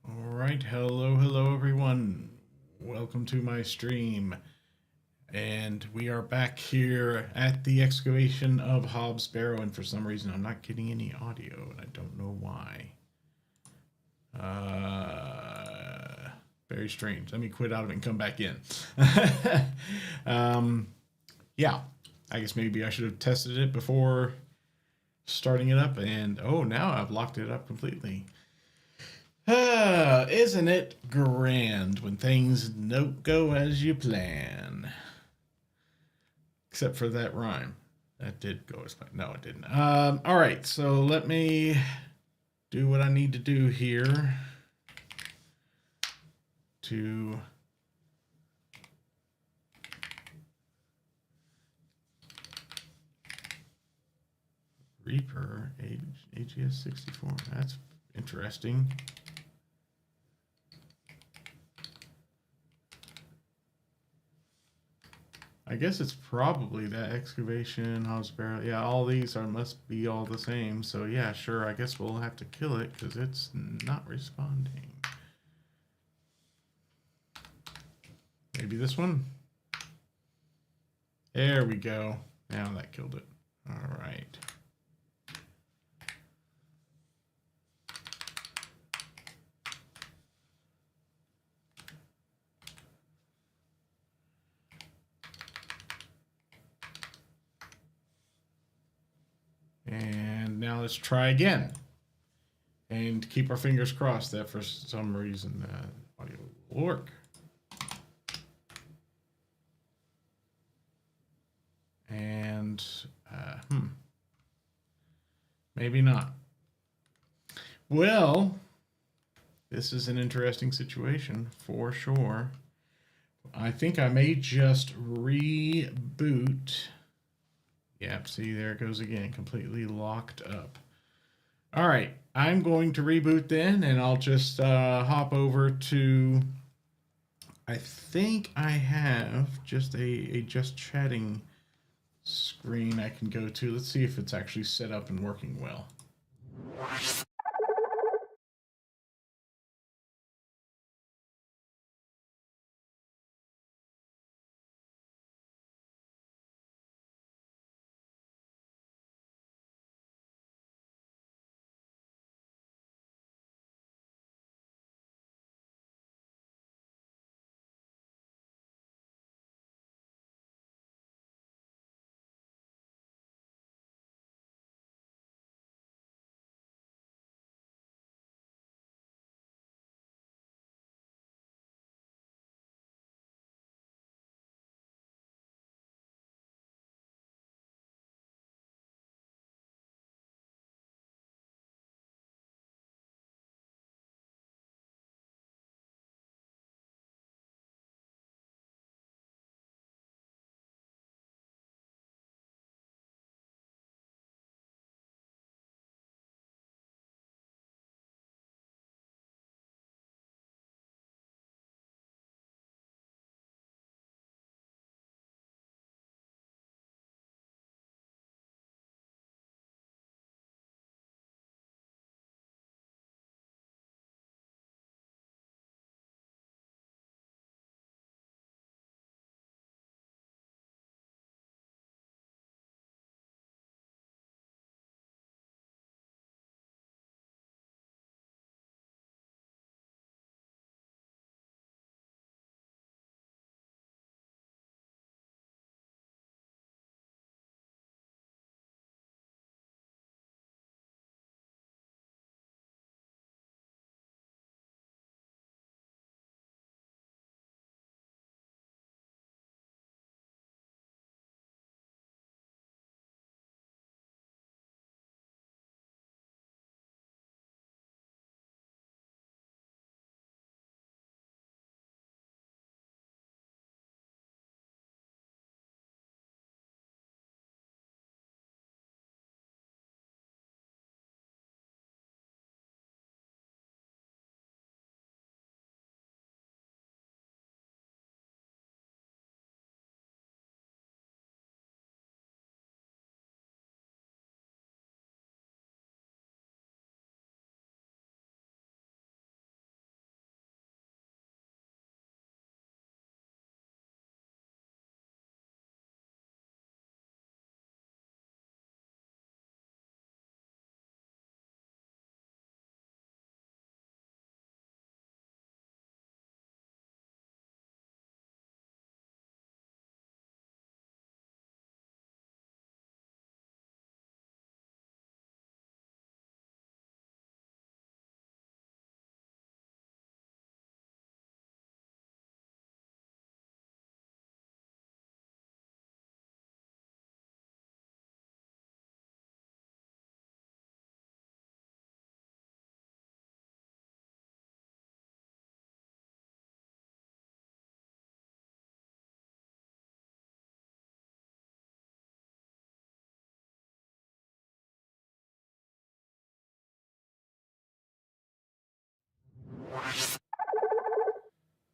All right, hello everyone. Welcome to my stream. And we are back here at the excavation of Hobbs Barrow, and for some reason I'm not getting any audio, and I don't know why. Very strange. Let me quit out of it and come back in. Yeah, I guess maybe I should have tested it before starting it up, and oh, now I've locked it up completely. Isn't it grand when things don't go as you plan? Except for that rhyme. That did go as planned. No, it didn't. All right, so let me do what I need to do here to Reaper AGS 64. That's interesting. I guess it's probably that excavation, Hobbs Barrow. Yeah, all these must be all the same. So yeah, sure. I guess we'll have to kill it because it's not responding. Maybe this one. There we go. Now that killed it. All right. And now let's try again. And keep our fingers crossed that for some reason audio will work. And maybe not. Well, this is an interesting situation for sure. I think I may just reboot. Yep, see, there it goes again, completely locked up. All right, I'm going to reboot then, and I'll just hop over to, I think I have just a just chatting screen I can go to. Let's see if it's actually set up and working well.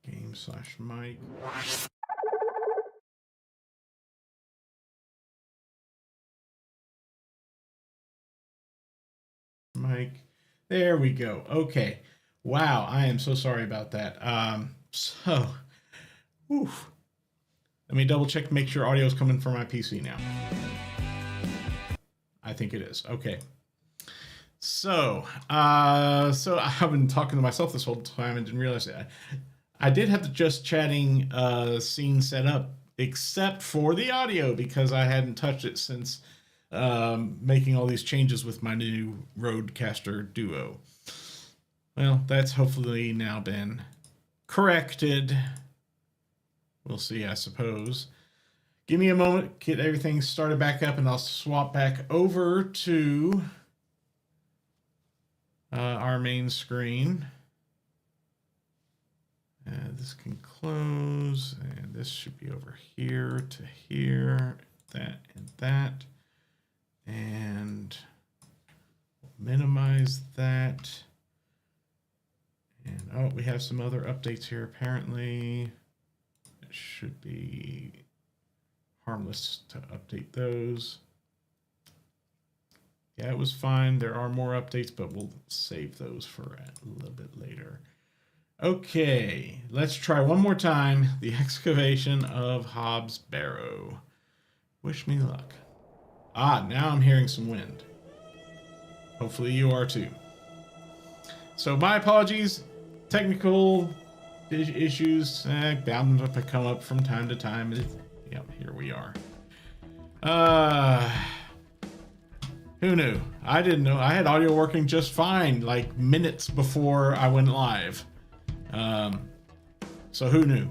Game/mic. Mic. There we go. Okay. Wow, I am so sorry about that. Whew. Let me double check, make sure audio is coming from my PC now. I think it is. Okay. So I've been talking to myself this whole time and didn't realize that. I did have the just chatting scene set up, except for the audio because I hadn't touched it since making all these changes with my new Rodecaster Duo. Well, that's hopefully now been corrected. We'll see, I suppose. Give me a moment, get everything started back up, and I'll swap back over to our main screen. This can close, and this should be over here to here, that and that. And minimize that. And oh, we have some other updates here apparently. It should be harmless to update those. Yeah, it was fine. There are more updates, but we'll save those for a little bit later. Okay, let's try one more time the excavation of Hobbs Barrow. Wish me luck. Ah, now I'm hearing some wind. Hopefully you are too. So my apologies. Technical issues bound to come up from time to time. Yep, here we are. Who knew? I didn't know. I had audio working just fine like minutes before I went live. So who knew?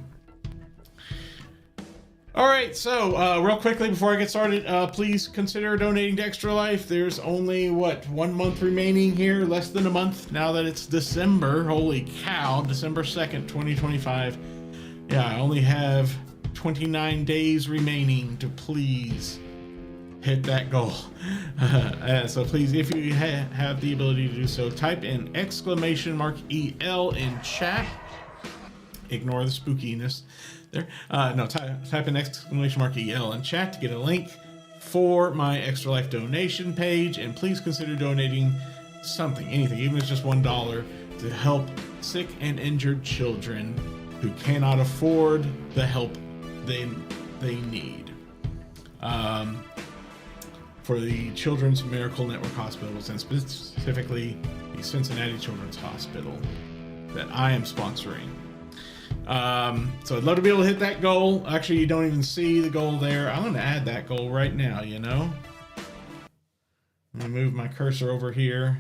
All right, so real quickly before I get started, please consider donating to Extra Life. There's only, what, 1 month remaining here, less than a month now that it's December. Holy cow, December 2nd, 2025. Yeah, I only have 29 days remaining to please hit that goal. So please, if you have the ability to do so, type in !EL in chat. Ignore the spookiness there. No, type in !EL in chat to get a link for my Extra Life donation page, and please consider donating something, anything, even if it's just $1, to help sick and injured children who cannot afford the help they need. For the Children's Miracle Network hospitals, and specifically the Cincinnati Children's Hospital that I am sponsoring. So I'd love to be able to hit that goal. Actually, you don't even see the goal there. I'm going to add that goal right now, you know. I'm going to move my cursor over here.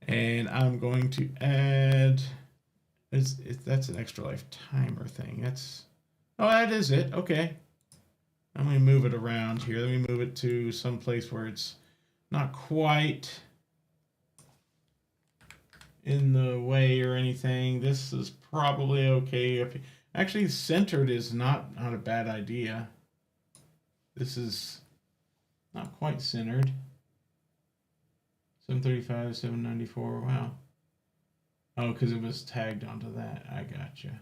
And I'm going to add... That's an Extra Life timer thing. Oh, that is it. Okay. I'm going to move it around here. Let me move it to some place where it's not quite in the way or anything. This is probably okay. Actually, centered is not a bad idea. This is not quite centered. 735, 794. Wow. Oh, because it was tagged onto that. I gotcha.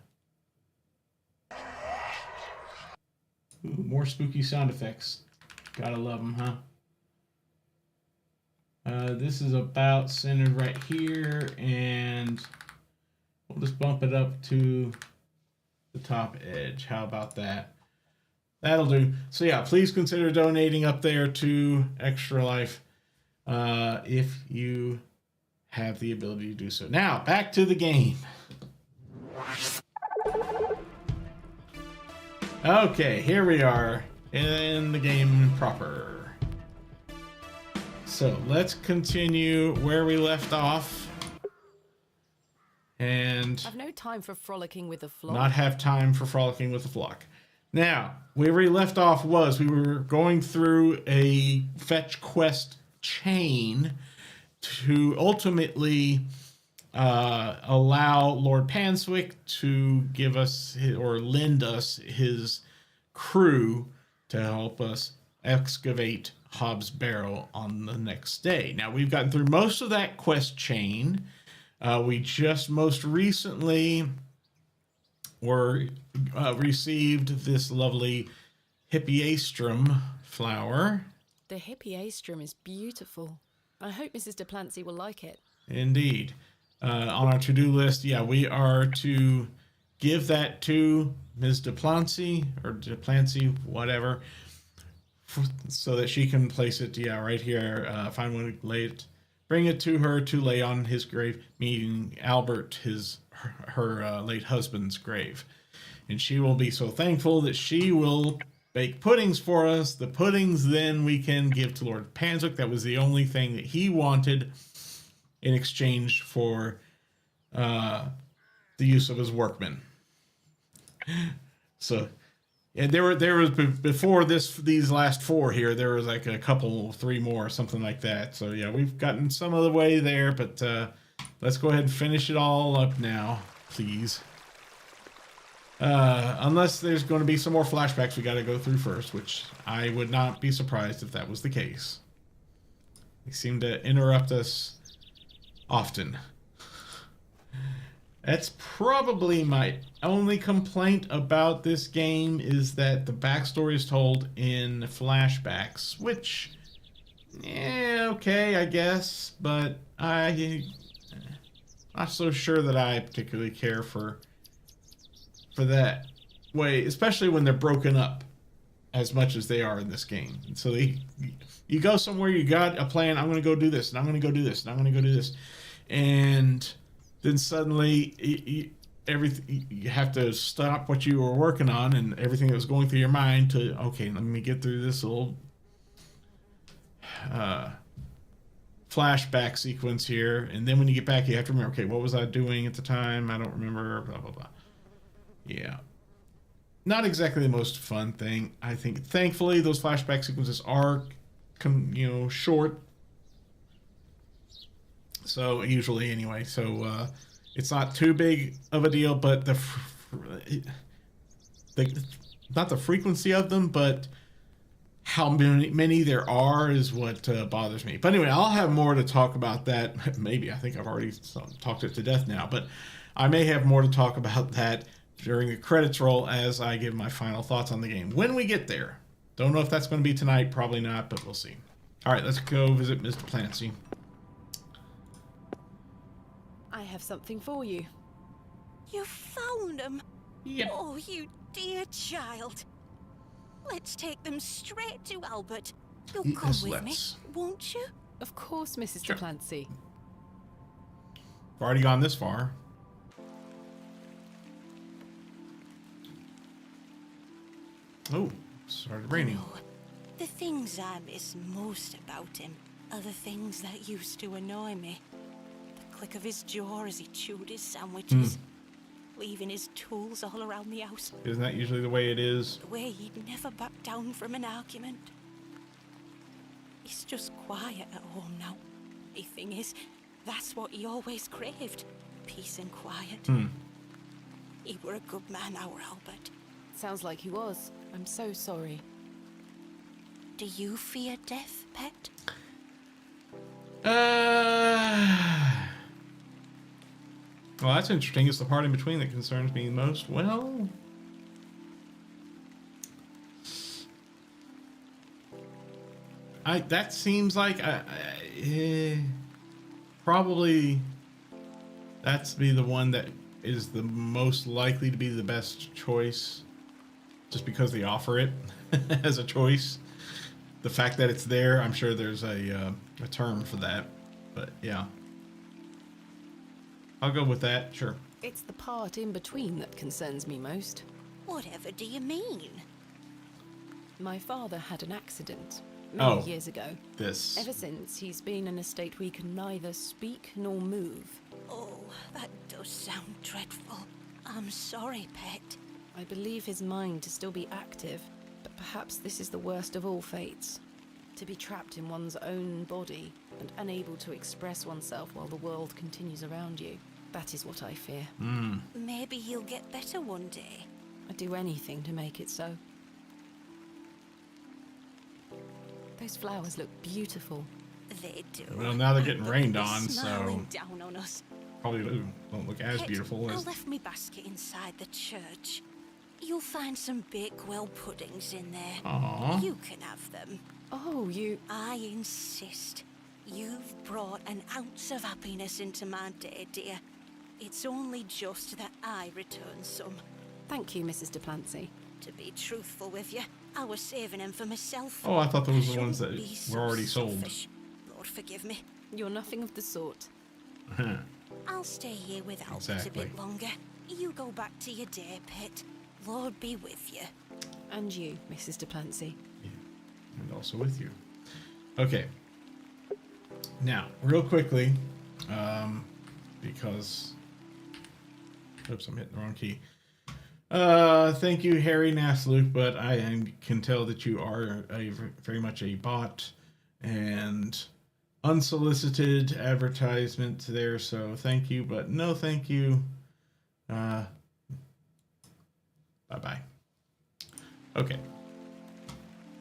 Ooh, more spooky sound effects. Gotta love them, huh? This is about centered right here, and we'll just bump it up to the top edge. How about that? That'll do. So yeah, please consider donating up there to Extra Life if you have the ability to do so. Now, back to the game. Okay, here we are in the game proper. So let's continue where we left off. And I've no time for frolicking with the flock. Not have time for frolicking with the flock. Now, where we left off was we were going through a fetch quest chain to ultimately allow Lord Panswick to give us or lend us his crew to help us excavate Hobbs Barrow on the next day. Now, we've gotten through most of that quest chain. We just most recently received this lovely Hippiastrum flower. The Hippiastrum is beautiful. I hope Mrs. Duplancy will like it. Indeed. On our to-do list, yeah, we are to give that to Ms. Duplancy, or Duplancy, whatever, so that she can place it, yeah, right here. Find one, lay it, bring it to her to lay on his grave, meaning Albert, her late husband's grave. And she will be so thankful that she will bake puddings for us. The puddings then we can give to Lord Panswick. That was the only thing that he wanted in exchange for the use of his workmen. So, and there was before these last four here, there was like a couple, three more, something like that. So yeah, we've gotten some of the way there, but let's go ahead and finish it all up now, please. Unless there's going to be some more flashbacks we got to go through first, which I would not be surprised if that was the case. They seem to interrupt us often. That's probably my only complaint about this game, is that the backstory is told in flashbacks, which, yeah, okay, I guess, but I'm not so sure that I particularly care for that way, especially when they're broken up as much as they are in this game. And so you go somewhere, you got a plan, I'm going to go do this, and I'm going to go do this, and I'm going to go do this. And then suddenly you have to stop what you were working on and everything that was going through your mind to, okay, let me get through this little flashback sequence here. And then when you get back, you have to remember, okay, what was I doing at the time? I don't remember, blah, blah, blah. Yeah. Not exactly the most fun thing, I think. Thankfully, those flashback sequences are, short. So, usually anyway. So, it's not too big of a deal, but not the frequency of them, but how many there are is what bothers me. But anyway, I'll have more to talk about that. Maybe. I think I've already talked it to death now. But I may have more to talk about that during the credits roll as I give my final thoughts on the game when we get there. Don't know if that's going to be tonight. Probably not, but we'll see. All right, let's go visit Mr. Clancy. I have something for you. You found them? Yep. Oh, you dear child. Let's take them straight to Albert. You'll come Yes, with me, let's. won't you? Of course, Mrs. Sure. Duplancy. I've already gone this far. Oh, started raining. Oh, the things I miss most about him are the things that used to annoy me. The click of his jaw as he chewed his sandwiches, leaving his tools all around the house. Isn't that usually the way it is? The way he'd never back down from an argument. He's just quiet at home now. The thing is, that's what he always craved. Peace and quiet. He were a good man, our Albert. Sounds like he was. I'm so sorry. Do you fear death, pet? Well, that's interesting. It's the part in between that concerns me most. Well, that seems like probably that's be the one that is the most likely to be the best choice, just because they offer it as a choice. The fact that it's there, I'm sure there's a term for that, but yeah. I'll go with that, sure. It's the part in between that concerns me most. Whatever do you mean? My father had an accident many Oh. years ago. This. Ever since, he's been in a state where he can neither speak nor move. Oh, that does sound dreadful. I'm sorry, pet. I believe his mind to still be active, but perhaps this is the worst of all fates. To be trapped in one's own body and unable to express oneself while the world continues around you. That is what I fear. Maybe he'll get better one day. I'd do anything to make it so. Those flowers look beautiful. They do. Well, now they're getting Look, rained they're on, smiling so down on us. probably don't look as Pet, beautiful I as... left me basket inside the church. You'll find some Bakewell puddings in there. Aww. You can have them. Oh, you... I insist. You've brought an ounce of happiness into my day, dear. It's only just that I return some. Thank you, Mrs. Duplancy. To be truthful with you, I was saving them for myself. Oh, I thought those were the Shouldn't ones that be were so already sold. selfish. Lord forgive me. You're nothing of the sort. I'll stay here with Albert Exactly. a bit longer. You go back to your day, pet. Lord be with you. And you, Mrs. Duplancy. And also with you. Okay. Now, real quickly, because... Oops, I'm hitting the wrong key. Thank you, Harry Nasluke, but I can tell that you are very much a bot and unsolicited advertisement there, so thank you, but no thank you. Bye-bye. Okay.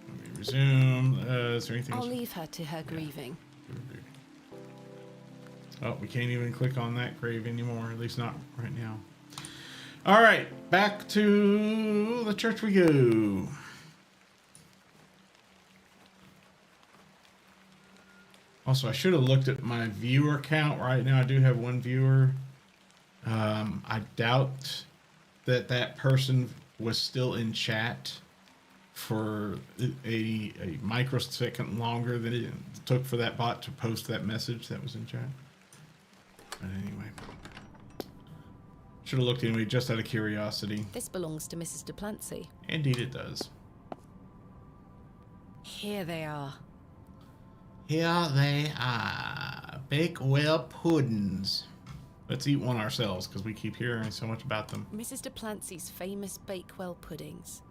Let me resume. Is there anything I'll else? leave her to her grieving. Oh, we can't even click on that grave anymore. At least not right now. All right. Back to the church we go. Also, I should have looked at my viewer count. Right now, I do have one viewer. I doubt that person was still in chat for a microsecond longer than it took for that bot to post that message that was in chat. But anyway. Should have looked anyway, just out of curiosity. This belongs to Mrs. de Plancy. Indeed it does. Here they are. Here they are. Bakewell puddings. Let's eat one ourselves, because we keep hearing so much about them. Mrs. de Plancy's famous Bakewell puddings.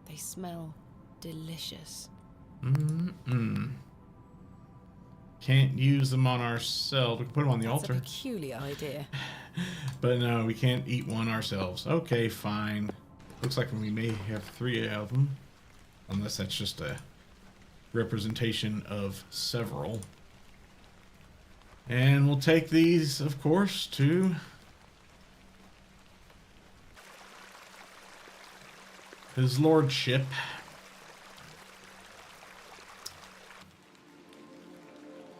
They smell delicious. Can't use them on ourselves. We can put them on the That's altar. a peculiar idea. But no, we can't eat one ourselves. Okay, fine. Looks like we may have 3 of them. Unless that's just a representation of several. And we'll take these, of course, to his lordship.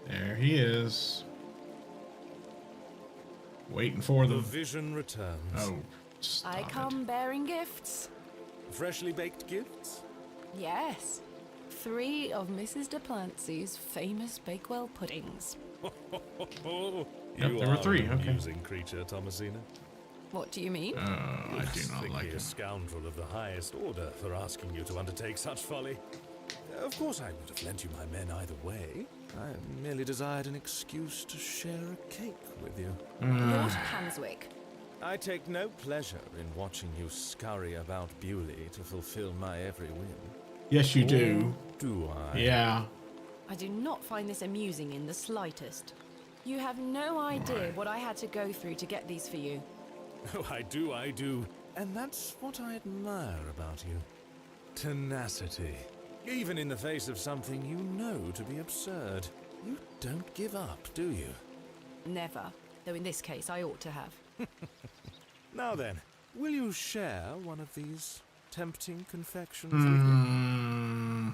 There he is. Waiting for The them. vision returns. Oh, stop I it. come bearing gifts. Freshly baked gifts? Yes. 3 of Mrs. de Plancy's famous Bakewell puddings. Oh, Yep, you there were are 3, an okay. amusing creature, Thomasina. What do you mean? I do not Strictly like a it. scoundrel of the highest order for asking you to undertake such folly. Of course, I would have lent you my men either way. I merely desired an excuse to share a cake with you. Lord Hanswick. I take no pleasure in watching you scurry about Bewley to fulfill my every whim. Yes, you do. Or do I? Yeah. I do not find this amusing in the slightest. You have no idea what I had to go through to get these for you. Oh, I do. And that's what I admire about you. Tenacity. Even in the face of something you know to be absurd. You don't give up, do you? Never. Though in this case, I ought to have. Now then, will you share one of these tempting confections with me?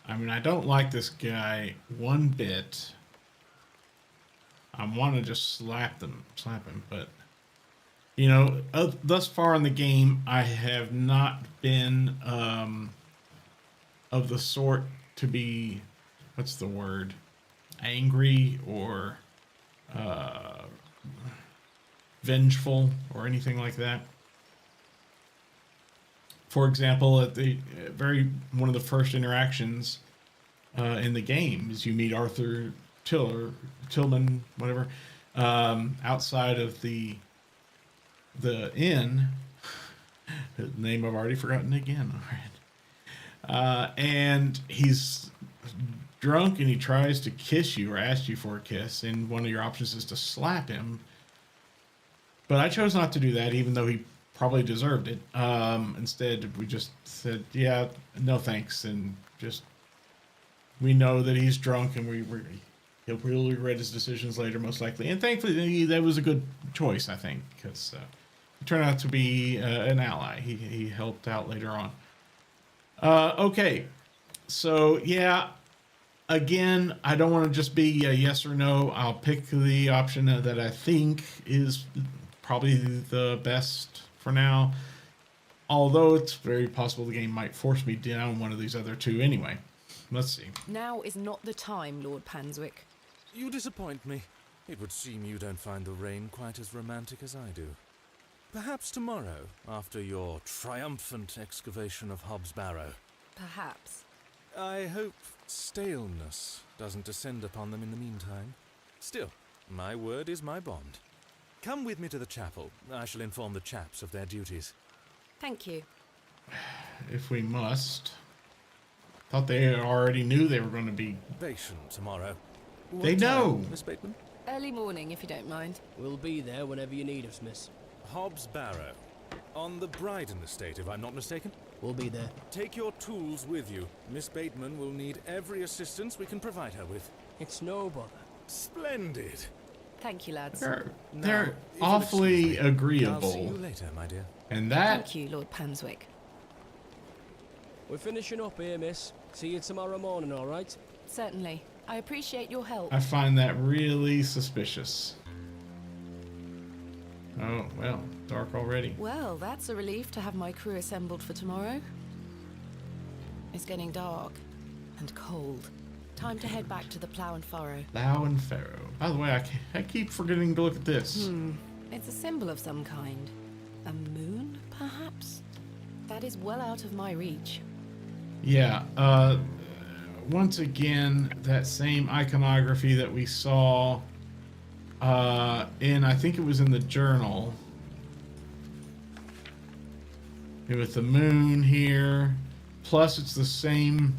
I mean, I don't like this guy one bit. I want to just slap him, but you know, thus far in the game, I have not been of the sort to be, what's the word, angry or vengeful or anything like that. For example, at the one of the first interactions in the game is you meet Arthur Tillman, whatever, outside of the inn. The name I've already forgotten again. All right. And he's drunk and he tries to kiss you or ask you for a kiss, and one of your options is to slap him. But I chose not to do that, even though he probably deserved it. Instead, we just said, yeah, no thanks, and just, we know that he's drunk, and he'll really regret his decisions later, most likely. And thankfully, that was a good choice, I think, because he turned out to be an ally. He helped out later on. Okay, so yeah, again, I don't want to just be a yes or no. I'll pick the option that I think is probably the best for now, although it's very possible the game might force me down one of these other 2 anyway. Let's see. Now is not the time, Lord Panswick. You disappoint me. It would seem you don't find the rain quite as romantic as I do. Perhaps tomorrow, after your triumphant excavation of Hobbs Barrow. Perhaps. I hope staleness doesn't descend upon them in the meantime. Still, my word is my bond. Come with me to the chapel. I shall inform the chaps of their duties. Thank you. If we must. Thought they already knew they were going to be. Excavation tomorrow. They What time, know. Miss Bateman? Early morning, if you don't mind. We'll be there whenever you need us, miss. Hobbs Barrow. On the Bryden estate, if I'm not mistaken. We'll be there. Take your tools with you. Miss Bateman will need every assistance we can provide her with. It's no bother. Splendid. Thank you, lads. They're Now, if you'll awfully excuse me, I'll see agreeable. you later, my dear. And that, Thank you, Lord Panswick. We're finishing up here, miss. See you tomorrow morning, all right? Certainly. I appreciate your help. I find that really suspicious. Oh, well, dark already. Well, that's a relief to have my crew assembled for tomorrow. It's getting dark and cold. Time to head back to the plough and furrow. Plough and Pharaoh. By the way, I keep forgetting to look at this. It's a symbol of some kind. A moon, perhaps? That is well out of my reach. Yeah, once again, that same iconography that we saw I think it was in the journal. With the moon here. Plus, it's the same.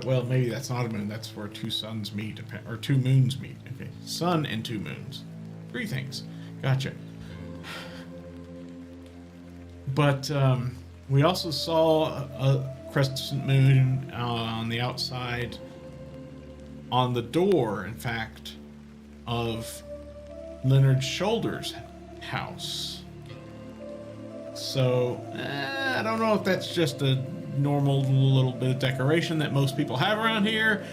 Well, maybe that's not a moon. That's where two suns meet, or two moons meet. Okay, sun and two moons. Three things. Gotcha. But we also saw a crescent moon on the outside, on the door, in fact, of Leonard Shoulder's house. So, I don't know if that's just a normal little bit of decoration that most people have around here,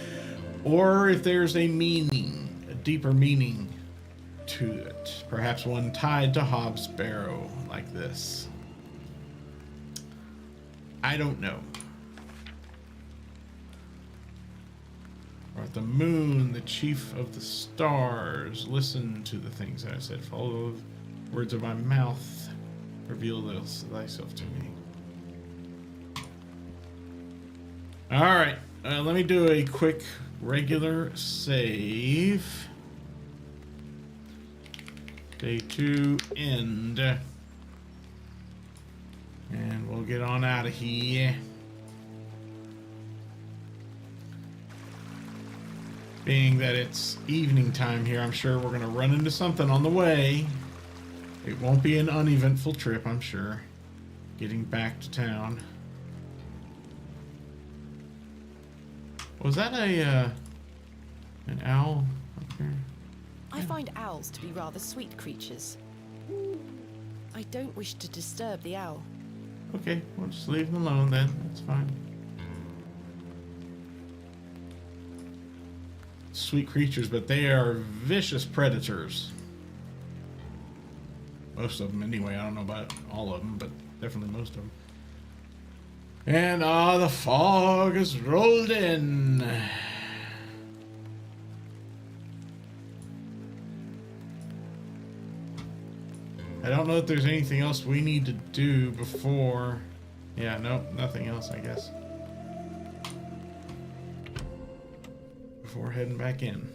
or if there's a meaning, a deeper meaning to it. Perhaps one tied to Hobbs Barrow, like this. I don't know. Or the moon, the chief of the stars, listen to the things that I said. Follow the words of my mouth. Reveal thyself to me. All right, let me do a quick regular save. Day 2 end. And we'll get on out of here. Being that it's evening time here, I'm sure we're going to run into something on the way. It won't be an uneventful trip, I'm sure. Getting back to town. Was that an owl up here? I find owls to be rather sweet creatures. I don't wish to disturb the owl. Okay, we'll just leave them alone then. That's fine. Sweet creatures, but they are vicious predators. Most of them, anyway. I don't know about all of them, but definitely most of them. And the fog has rolled in. I don't know if there's anything else we need to do before. Yeah, nope, nothing else, I guess. Before heading back in.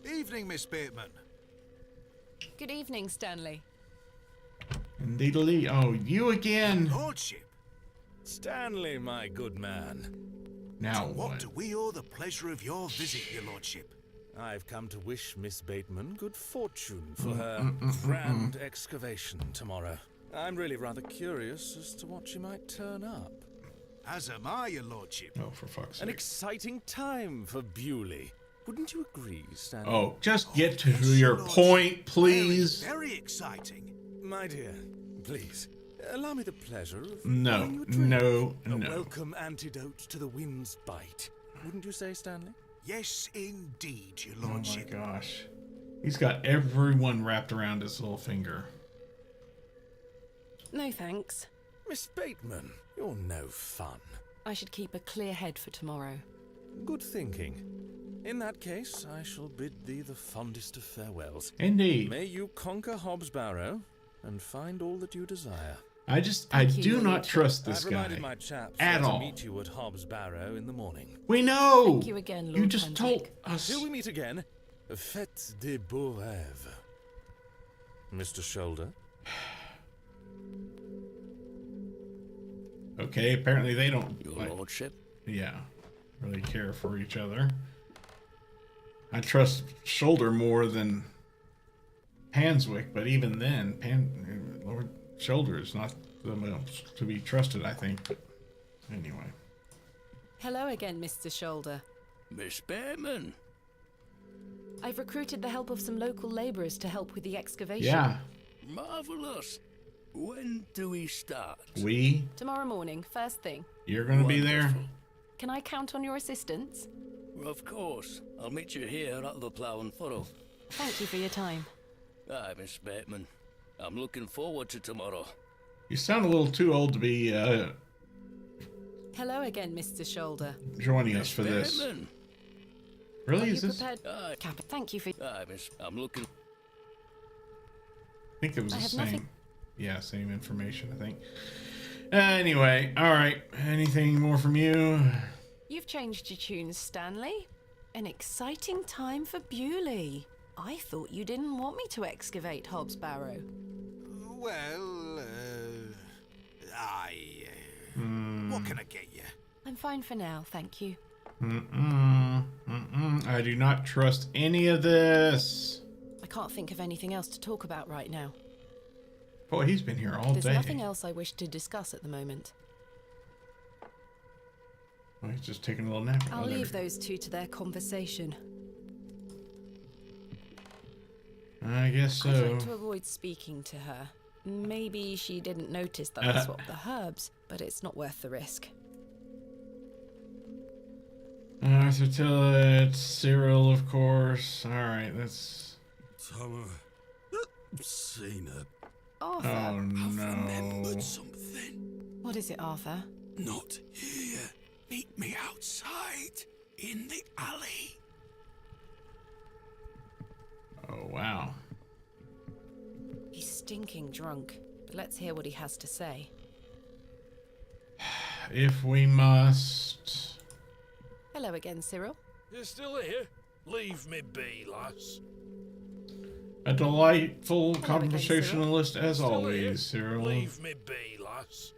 Evening, Miss Bateman. Good evening, Stanley. Indeedly. Oh, you again. Lordship, Stanley, my good man. Now what what? do we owe the pleasure of your visit, your lordship? I've come to wish Miss Bateman good fortune for her grand excavation tomorrow. I'm really rather curious as to what she might turn up. As am I, your lordship. Oh, for fuck's An sake. exciting time for Bewley. Wouldn't you agree, Stanley? Oh, just get to Yes, your lordship. point, please. Very, very exciting. My dear, please, allow me the pleasure of No, buying you a drink. no, A no. welcome antidote to the wind's bite. Wouldn't you say, Stanley? Yes, indeed, your Oh my lordship. gosh. He's got everyone wrapped around his little finger. No thanks. Miss Bateman, you're no fun. I should keep a clear head for tomorrow. Good thinking. In that case, I shall bid thee the fondest of farewells. Indeed. May you conquer Hobbs Barrow and find all that you desire. I Thank you, do Lord. not trust this I've guy. reminded my chaps At to all. meet you at Hobbs Barrow in the morning. We know. Thank you again, You Lord just Panswick. told us. Till we meet again, faites des beaux rêves. Mr. Shoulder? Okay, apparently they don't, Your like, lordship? yeah, really care for each other. I trust Shoulder more than Panswick, but even then, Lord Shoulder is not the most to be trusted, I think. But anyway. Hello again, Mr. Shoulder. Miss Bateman. I've recruited the help of some local labourers to help with the excavation. Yeah, Marvelous. When do we start? Tomorrow morning, first thing. you're gonna be there? Wonderful. Can I count on your assistance? Of course. I'll meet you here at the Plough and Furrow. Thank you for your time. Aye, Miss Bateman. I'm looking forward to tomorrow. You sound a little too old to be Hello again, Mr. Shoulder. joining us for this. Bateman. Really? Are you Is this? prepared? Aye. Thank you for... Aye, Miss. I'm looking. I think it was I the have same. nothing- Yeah, same information, I think. Anyway, alright. Anything more from you? You've changed your tunes, Stanley. An exciting time for Bewley. I thought you didn't want me to excavate Hobbs Barrow. Well, what can I get you? I'm fine for now, thank you. I do not trust any of this. I can't think of anything else to talk about right now. Boy, he's been here all There's day. nothing else I wish to discuss at the moment. Oh, he's just taking a little nap. I'll Oh, there leave we those two to their conversation. go. I guess I so. tried to avoid speaking to her. Maybe she didn't notice that I swapped the herbs, but it's not worth the risk. Arthur Tillett, Cyril, of course. Alright, that's... Summer. Seen her. Arthur! Oh, I've no. remembered something. What is it, Arthur? Not here. Meet me outside. In the alley. Oh, wow. He's stinking drunk, but let's hear what he has to say. If we must... Hello again, Cyril. You're still here? Leave me be, lass. A delightful again, conversationalist as Still here? always, Cyril. Leave me be, lass.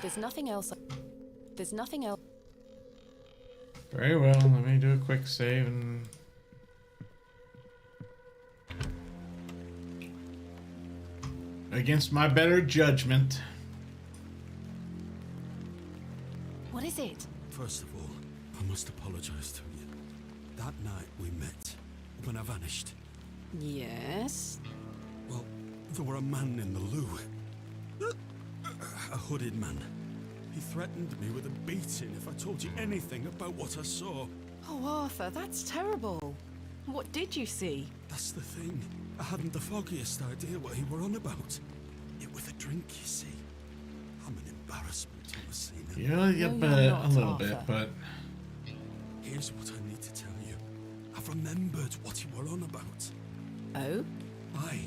There's nothing else. There's nothing else. Very well, let me do a quick save and... Against my better judgment. What is it? First of all, I must apologize to you. That night we met, when I vanished. Yes. Well, there were a man in the loo. A hooded man. He threatened me with a beating if I told you anything about what I saw. Oh, Arthur, that's terrible. What did you see? That's the thing. I hadn't the foggiest idea what he were on about. It was a drink, you see. I'm an embarrassment to Messina. Yeah, yeah, No, but you're a not, little bit, Arthur. but... Here's what I need to tell you. I've remembered what he were on about. Oh? Aye.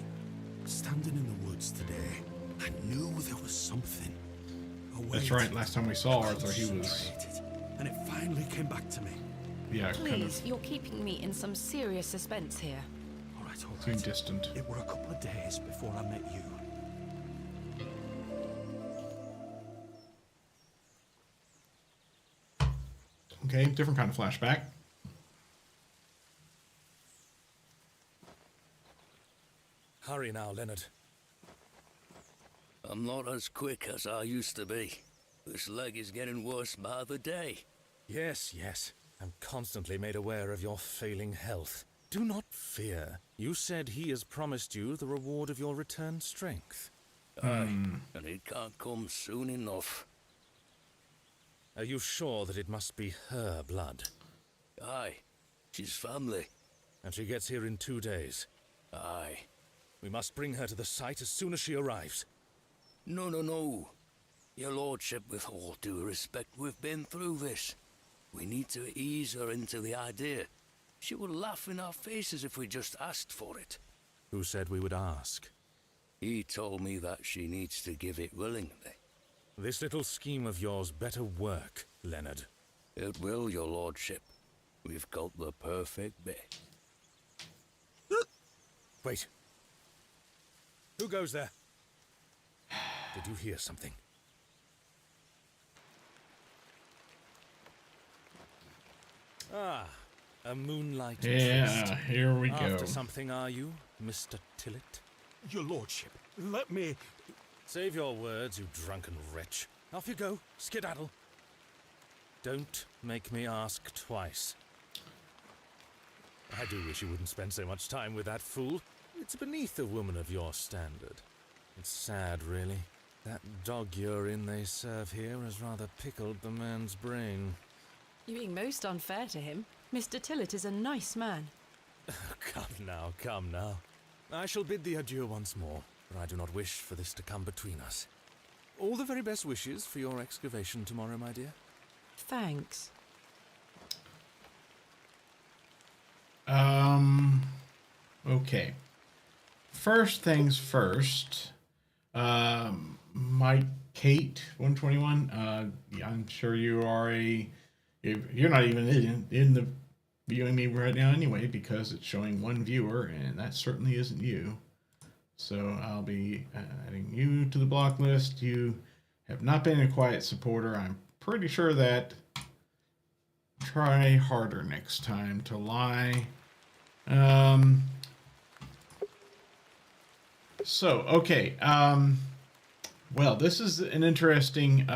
Standing in the woods today, I knew there was something. A That's weight, right, last time we saw a Arthur, he was... concentrated, and it finally came back to me. Yeah, kind Please, of you're keeping me in some serious suspense here. All right, all too right. distant. It were a couple of days before I met you. Okay, different kind of flashback. Hurry now, Leonard. I'm not as quick as I used to be. This leg is getting worse by the day. Yes, yes. I'm constantly made aware of your failing health. Do not fear. You said he has promised you the reward of your returned strength. Aye, and it can't come soon enough. Are you sure that it must be her blood? Aye, she's family. And she gets here in 2 days. Aye. We must bring her to the site as soon as she arrives. No, no, no. Your lordship, with all due respect, we've been through this. We need to ease her into the idea. She would laugh in our faces if we just asked for it. Who said we would ask? He told me that she needs to give it willingly. This little scheme of yours better work, Leonard. It will, your lordship. We've got the perfect bit. Wait. Who goes there? Did you hear something? Ah, a moonlight Yeah, tryst. here we go. After something, are you, Mr. Tillett? Your lordship, let me... Save your words, you drunken wretch. Off you go, skedaddle. Don't make me ask twice. I do wish you wouldn't spend so much time with that fool. It's beneath a woman of your standard. It's sad, really. That dog urine they serve here has rather pickled the man's brain. You're being most unfair to him. Mr. Tillett is a nice man. Come now, come now. I shall bid thee adieu once more, but I do not wish for this to come between us. All the very best wishes for your excavation tomorrow, my dear. Thanks. Okay. First things first. Mike Kate 121. Yeah, I'm sure you are you're not even in the viewing me right now anyway, because it's showing one viewer, and that certainly isn't you. So I'll be adding you to the block list. You have not been a quiet supporter. I'm pretty sure that. Try harder next time to lie. Okay. Well, this is an interesting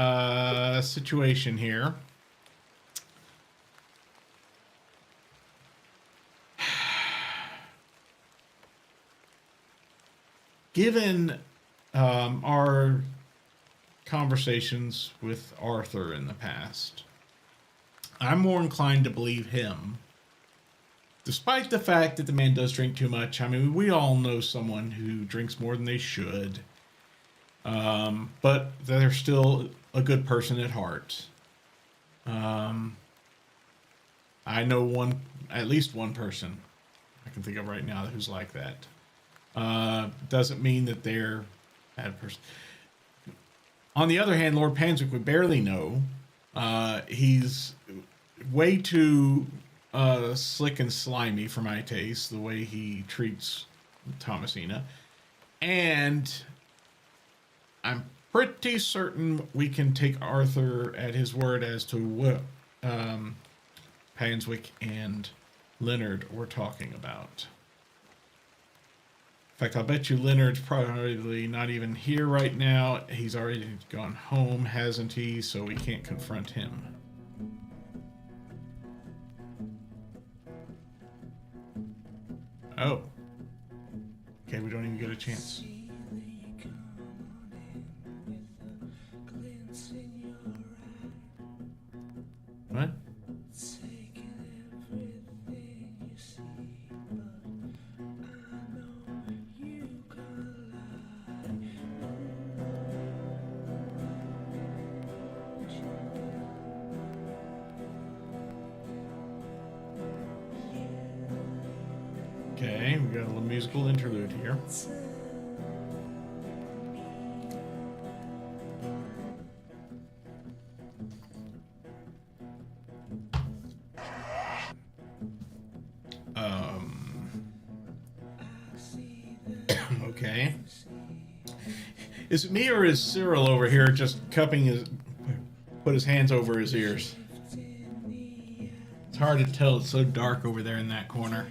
situation here. Given our conversations with Arthur in the past, I'm more inclined to believe him. Despite the fact that the man does drink too much. I mean, we all know someone who drinks more than they should. But they're still a good person at heart. I know at least one person I can think of right now who's like that. Doesn't mean that they're a bad person. On the other hand, Lord Panswick we barely know. He's way too slick and slimy for my taste, the way he treats Thomasina. And I'm pretty certain we can take Arthur at his word as to what Panswick and Leonard were talking about. In fact, I'll bet you Leonard's probably not even here right now. He's already gone home, hasn't he? So we can't confront him. Oh. Okay, we don't even get a chance. What? Okay, we got a little musical interlude here. Okay. Is it me or is Cyril over here just put his hands over his ears? It's hard to tell. It's so dark over there in that corner.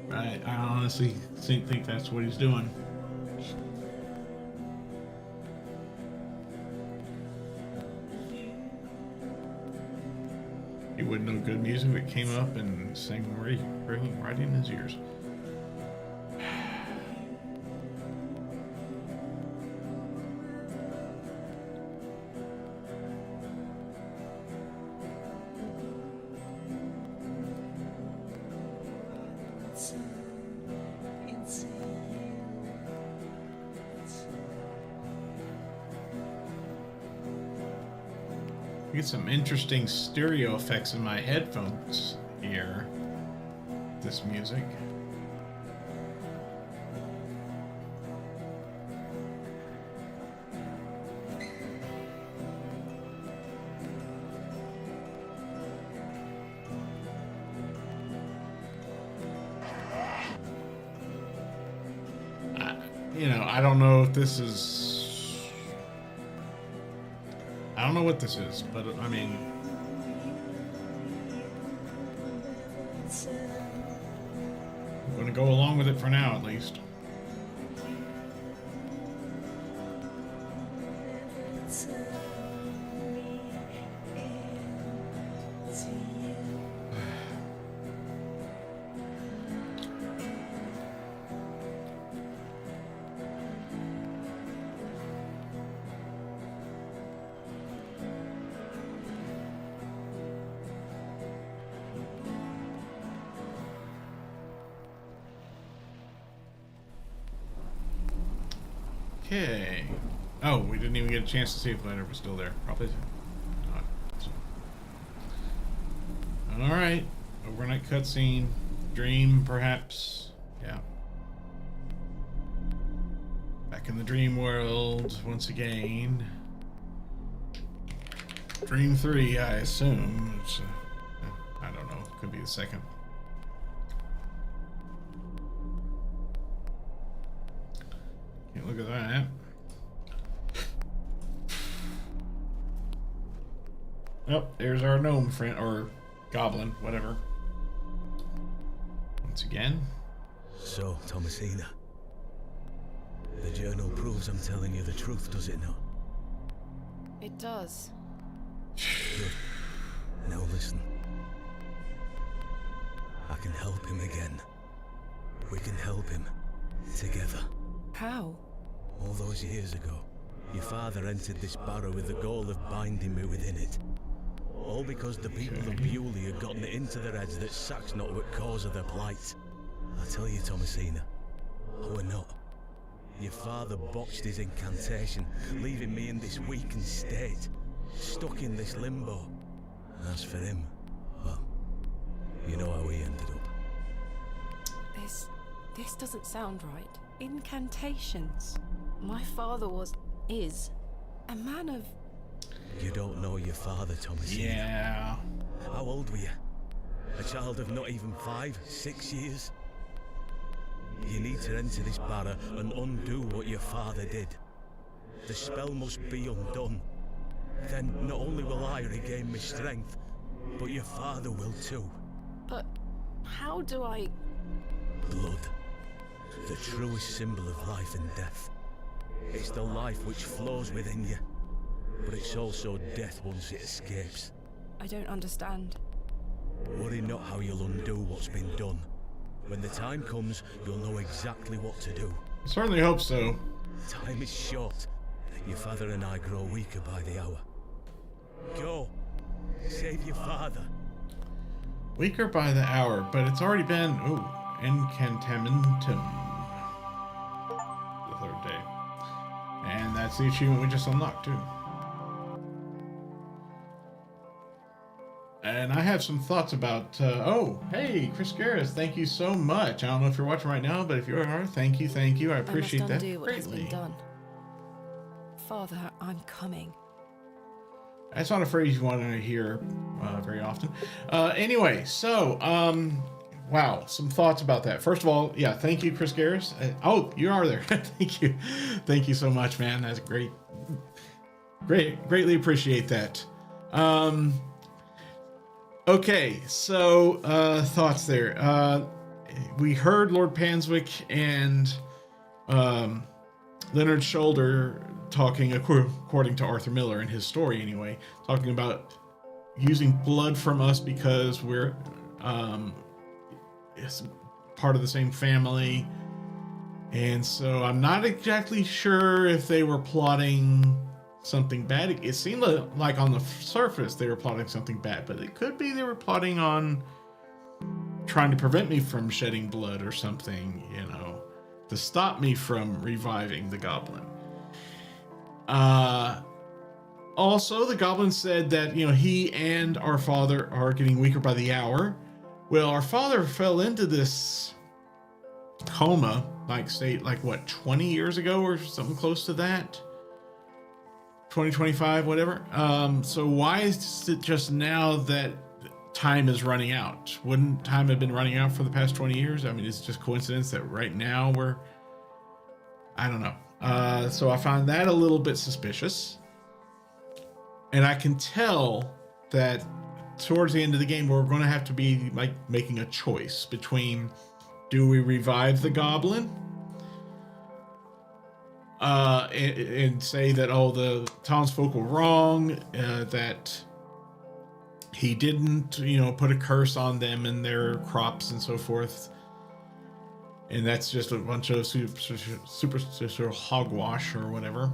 I honestly think that's what he's doing. He wouldn't know good music that came up and sang right in his ears. Get some interesting stereo effects in my headphones here. This music. you know, I don't know if this is... I don't know what this is, but I mean... I'm going to go along with it for now, at least. Okay. Oh, we didn't even get a chance to see if Leonard was still there. Probably not. So. Alright. Overnight cutscene. Dream, perhaps. Yeah. Back in the dream world once again. Dream 3, I assume. It's, I don't know. Could be the second. Look at that. Oh, there's our gnome friend, or goblin, whatever. Once again. So, Thomasina, the journal proves I'm telling you the truth, does it not? It does. Good. Now listen. I can help him again. We can help him. Together. How? All those years ago, your father entered this barrow with the goal of binding me within it. All because the people of Bewley had gotten it into their heads that Sack's not what cause of their plight. I tell you, Thomasina, we're not. Your father botched his incantation, leaving me in this weakened state, stuck in this limbo. As for him, well, you know how he ended up. This doesn't sound right. Incantations. My father is a man of... You don't know your father, Thomasina. Yeah. How old were you? A child of not even 5, 6 years? You need to enter this barrow and undo what your father did. The spell must be undone. Then not only will I regain my strength, but your father will too. But how do I... Blood. The truest symbol of life and death. It's the life which flows within you, but it's also death once it escapes. I don't understand. Worry not how you'll undo what's been done. When the time comes, you'll know exactly what to do. I certainly hope so. Time is short. Your father and I grow weaker by the hour. Go. Save your father. Weaker by the hour, but it's already been... Ooh, Incantamentum. The third day. And that's the achievement we just unlocked, too. And I have some thoughts about... oh, hey, Chris Garris, thank you so much. I don't know if you're watching right now, but if you are, thank you. I appreciate I must that undo what has been greatly. done. Father, I'm coming. That's not a phrase you want to hear very often. Anyway, so, wow, some thoughts about that. First of all, yeah, thank you, Chris Garris. Oh, you are there. Thank you. Thank you so much, man. That's great. Greatly appreciate that. Okay, so, thoughts there. We heard Lord Panswick and Leonard Shoulder talking, according to Arthur Miller in his story anyway, talking about using blood from us because we're it's part of the same family. And so I'm not exactly sure if they were plotting something bad. It seemed like on the surface they were plotting something bad, but it could be they were plotting on trying to prevent me from shedding blood or something, you know, to stop me from reviving the goblin. Also, the goblin said that, you know, he and our father are getting weaker by the hour. Well, our father fell into this coma, like what, 20 years ago or something close to that? 2025, whatever. So why is it just now that time is running out? Wouldn't time have been running out for the past 20 years? I mean, it's just coincidence that right now we're... I don't know. So I find that a little bit suspicious. And I can tell that towards the end of the game, we're going to have to be like making a choice between, do we revive the goblin and say that, oh, the townsfolk were wrong, that he didn't, put a curse on them and their crops and so forth, and that's just a bunch of superstitious hogwash or whatever,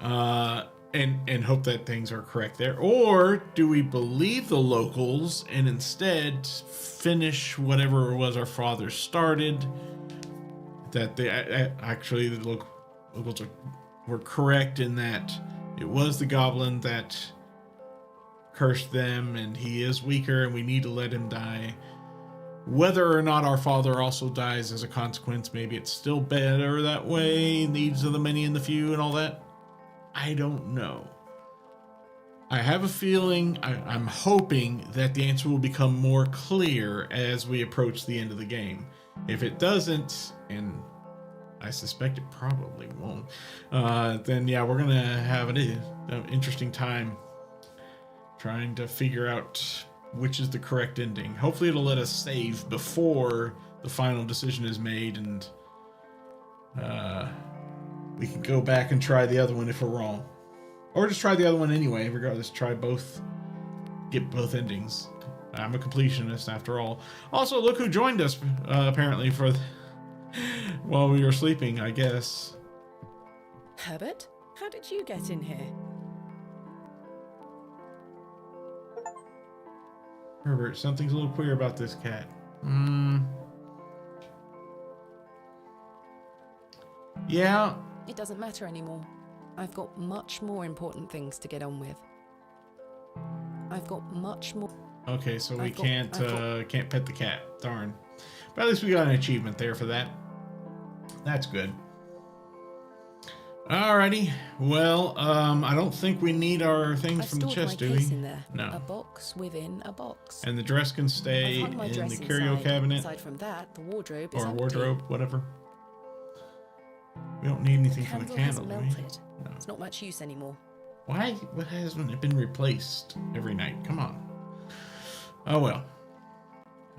and hope that things are correct there? Or do we believe the locals and instead finish whatever it was our fathers started, that they actually, the locals were correct in that it was the goblin that cursed them and he is weaker and we need to let him die? Whether or not our father also dies as a consequence, maybe it's still better that way, needs of the many and the few and all that, I don't know. I have a feeling, I'm hoping that the answer will become more clear as we approach the end of the game. If it doesn't, and I suspect it probably won't, then yeah, we're gonna have an interesting time trying to figure out which is the correct ending. Hopefully it'll let us save before the final decision is made, and we can go back and try the other one if we're wrong. Or just try the other one anyway, regardless. Try both. Get both endings. I'm a completionist after all. Also, look who joined us, apparently, while we were sleeping, I guess. Herbert, how did you get in here? Herbert, something's a little queer about this cat. Yeah. It doesn't matter anymore. I've got much more important things to get on with. I've got much more. Okay, so we can't pet the cat. Darn. But at least we got an achievement there for that. That's good. Alrighty. Well, I don't think we need our things from the chest, do we? In there. No. A box within a box. And the dress can stay in the curio cabinet. Aside from that, the wardrobe is empty. Wardrobe, whatever. We don't need anything from the candle, do we? Melted. No. It's not much use anymore. Why? What hasn't it been replaced every night? Come on. Oh well.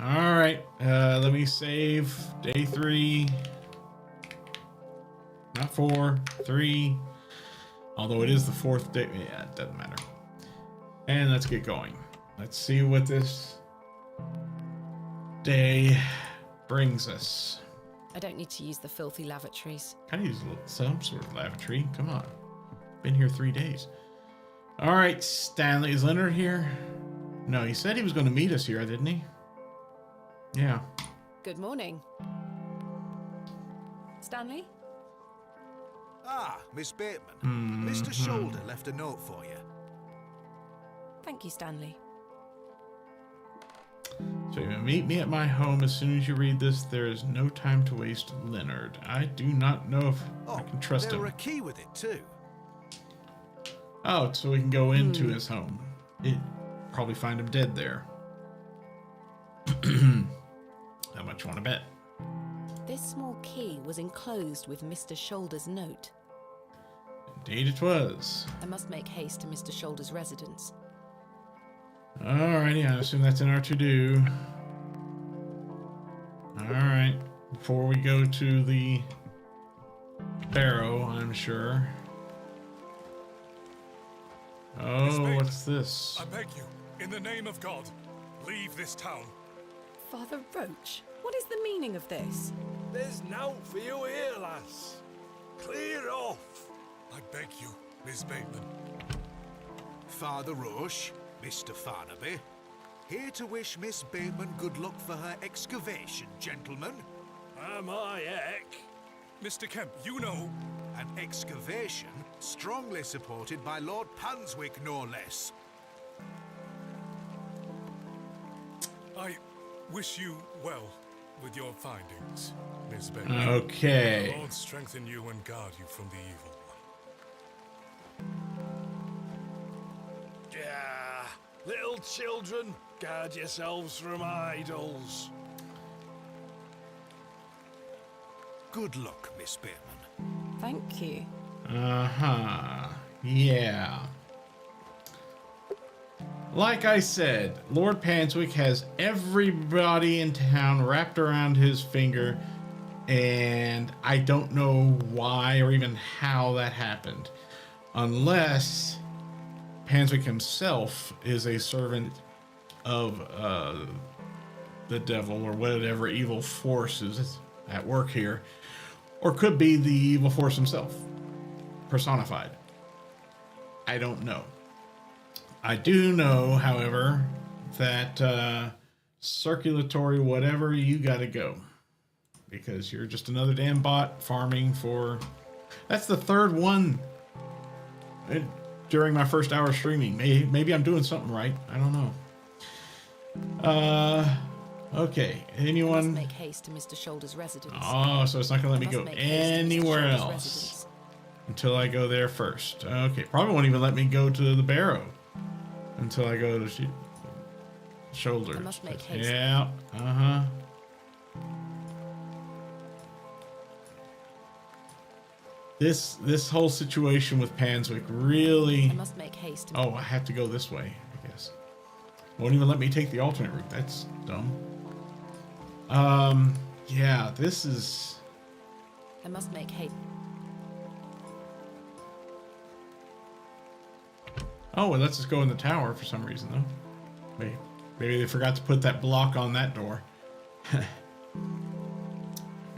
All right. Let me save day 3. Not 4, 3. Although it is the 4th day. Yeah, it doesn't matter. And let's get going. Let's see what this day brings us. I don't need to use the filthy lavatories. Kind of use some sort of lavatory. Come on. Been here 3 days. All right, Stanley. Is Leonard here? No, he said he was going to meet us here, didn't he? Yeah. Good morning. Stanley? Ah, Miss Bateman. Mr. Shoulder left a note for you. Thank you, Stanley. So you meet me at my home as soon as you read this. There is no time to waste, Leonard. I do not know if I can trust him. There were a key with it too. Oh, so we can go into his home. Probably find him dead there. How much you want to bet? This small key was enclosed with Mr. Shoulder's note. Indeed it was. I must make haste to Mr. Shoulder's residence. Alrighty, I assume that's in our to-do. Alright, before we go to the Barrow, I'm sure. Oh, what's this? I beg you, in the name of God, leave this town. Father Roach, what is the meaning of this? There's nought for you here, lass. Clear off. I beg you, Miss Bateman. Father Roche, Mr. Farnaby, here to wish Miss Bateman good luck for her excavation, gentlemen. Am I heck? Mr. Kemp, you know... An excavation strongly supported by Lord Panswick, no less. I wish you well with your findings, Miss Bateman. Okay. The Lord strengthen you and guard you from the evil one. Yeah, little children, guard yourselves from idols. Good luck, Miss Bateman. Thank you. Uh-huh. Yeah. Like I said, Lord Panswick has everybody in town wrapped around his finger, and I don't know why or even how that happened. Unless Panswick himself is a servant of the devil or whatever evil force is at work here. Or could be the evil force himself, personified. I don't know. I do know, however, that circulatory whatever, you gotta go. Because you're just another damn bot farming for... That's the third one during my first hour streaming. Maybe I'm doing something right. I don't know. Okay. Anyone? Must make haste to Mr. Shoulder's residence. Oh, so it's not gonna let me go anywhere else until I go there first. Okay, probably won't even let me go to the Barrow until I go to Shoulder. I must make haste. Yeah. Uh-huh. This whole situation with Panswick really... I must make haste. Oh, I have to go this way, I guess. Won't even let me take the alternate route. That's dumb. Yeah, this is... I must make haste. Oh, well, let's just go in the tower for some reason, though. Maybe they forgot to put that block on that door.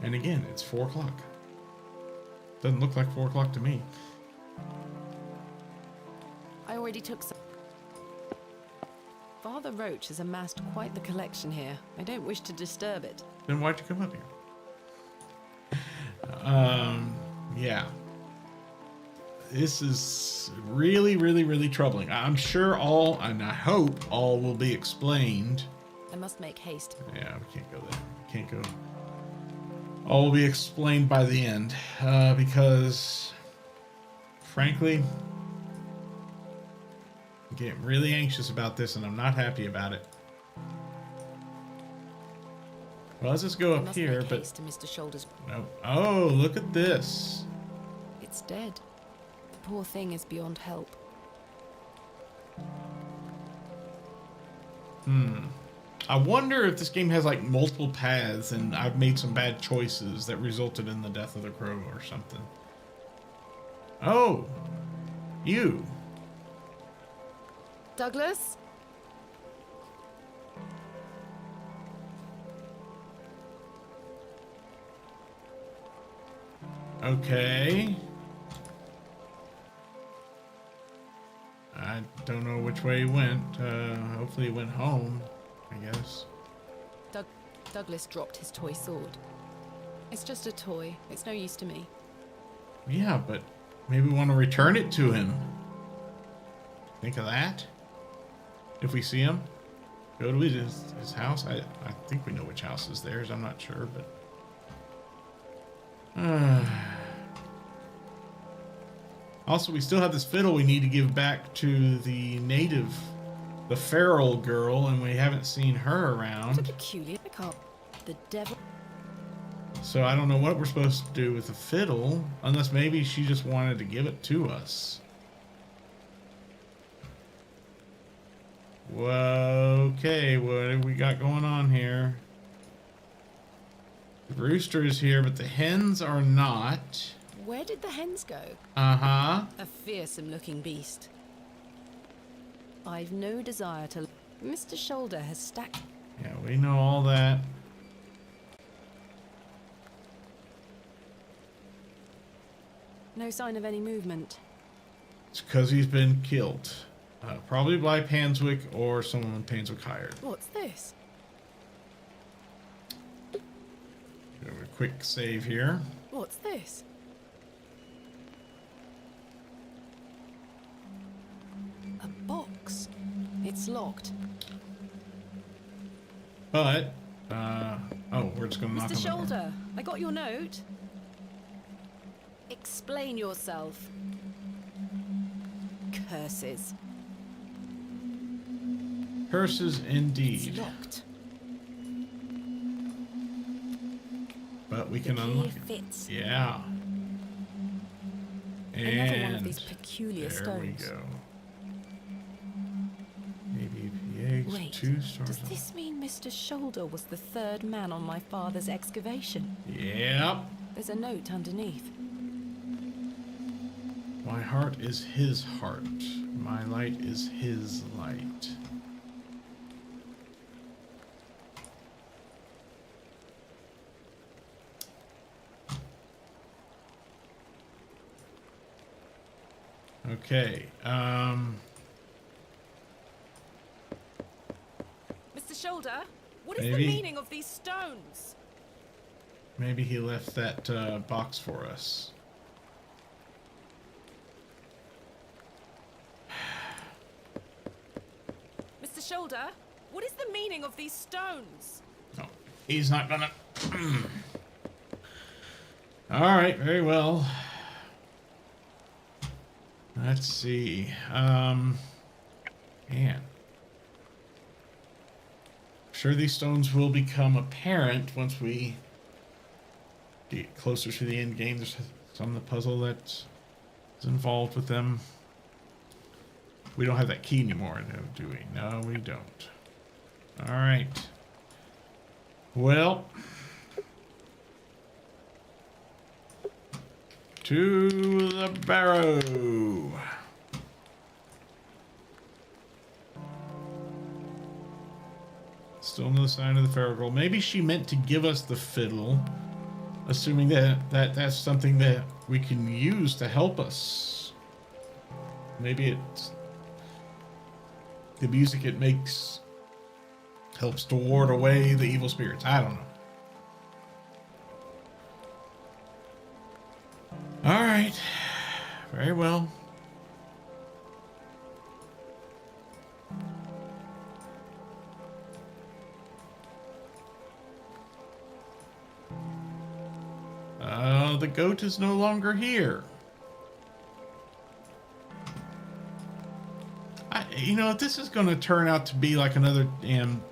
And again, it's 4 o'clock. Doesn't look like 4 o'clock to me. I already took some. Father Roach has amassed quite the collection here. I don't wish to disturb it. Then why'd you come up here? Yeah. This is really, really, really troubling. I'm sure all, and I hope all will be explained. I must make haste. Yeah, we can't go there. We can't go. All will be explained by the end. Because, frankly, I'm getting really anxious about this and I'm not happy about it. Well, let's just go up here, but... To Mr. Shoulder's... No. Oh, look at this. It's dead. The poor thing is beyond help. I wonder if this game has like multiple paths and I've made some bad choices that resulted in the death of the crow or something. Oh, you. Douglas? Okay. I don't know which way he went. Hopefully he went home, I guess. Douglas dropped his toy sword. It's just a toy. It's no use to me. Yeah, but maybe we want to return it to him. Think of that? If we see him, go to his house. I think we know which house is theirs. I'm not sure, but... Also, we still have this fiddle we need to give back to the native, the feral girl, and we haven't seen her around. What a peculiar card. The devil. So I don't know what we're supposed to do with the fiddle, unless maybe she just wanted to give it to us. Whoa, okay, what have we got going on here? The rooster is here, but the hens are not. Where did the hens go? Uh-huh. A fearsome looking beast. I've no desire to... Mr. Shoulder has stacked... Yeah, we know all that. No sign of any movement. It's because he's been killed. Probably by Panswick or someone Panswick hired. What's this? Do a quick save here. What's this? A box. It's locked. But, oh, we're just gonna knock on Mr. the door. Shoulder, I got your note. Explain yourself. Curses. Curses indeed. It's locked. but we can unlock it. Fits. Yeah. Another one of And these peculiar there stones. we go. ABPH, Wait, 2 stars. does this mean Mr. Shoulder was the third man on my father's excavation? Yep. There's a note underneath. My heart is his heart. My light is his light. Okay, Mr. Shoulder, what is Maybe. the meaning of these stones? maybe he left that box for us. Mr. Shoulder, what is the meaning of these stones? No, he's not gonna. Alright, very well. Let's see. Man. I'm sure these stones will become apparent once we get closer to the end game. There's some of the puzzle that's involved with them. We don't have that key anymore, do we? No, we don't. Alright. Well. To the Barrow. Still no sign of the Pharaoh girl. Maybe she meant to give us the fiddle, assuming that's something that we can use to help us. Maybe it's the music it makes helps to ward away the evil spirits. I don't know. All right. Very well. The goat is no longer here. You know, if this is going to turn out to be like another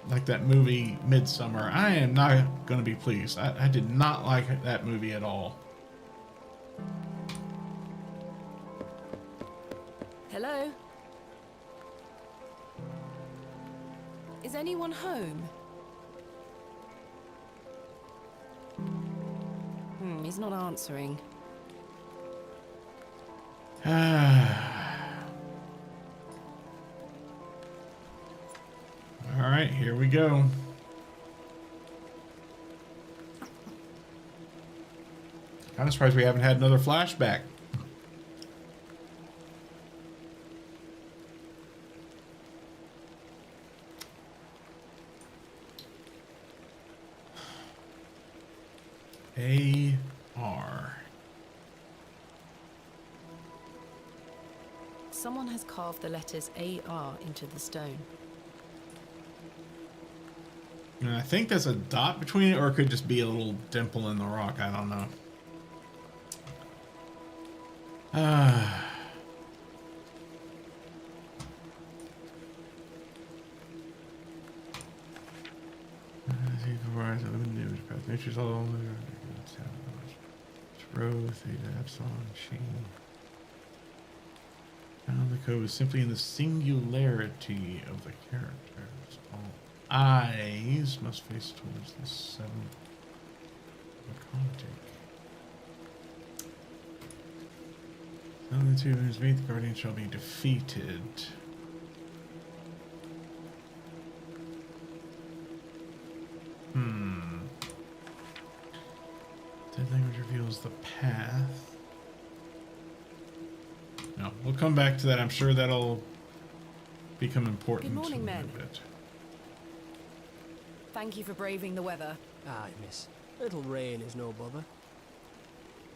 like that movie Midsummer, I am not going to be pleased. I did not like that movie at all. Hello? Is anyone home? He's not answering. All right, here we go. Kind of surprised we haven't had another flashback. A.R. Someone has carved the letters AR into the stone. And I think there's a dot between it, or it could just be a little dimple in the rock. I don't know. Nature's all over. Rho, theta, epsilon, she. Found the code is simply in the singularity of the characters. All eyes must face towards the seventh Archontic. None of the two whose meet the guardian shall be defeated. Dead language reveals the path. No, we'll come back to that. I'm sure that'll become important. Good morning, in a men. bit. Thank you for braving the weather. Aye, miss. Little rain is no bother.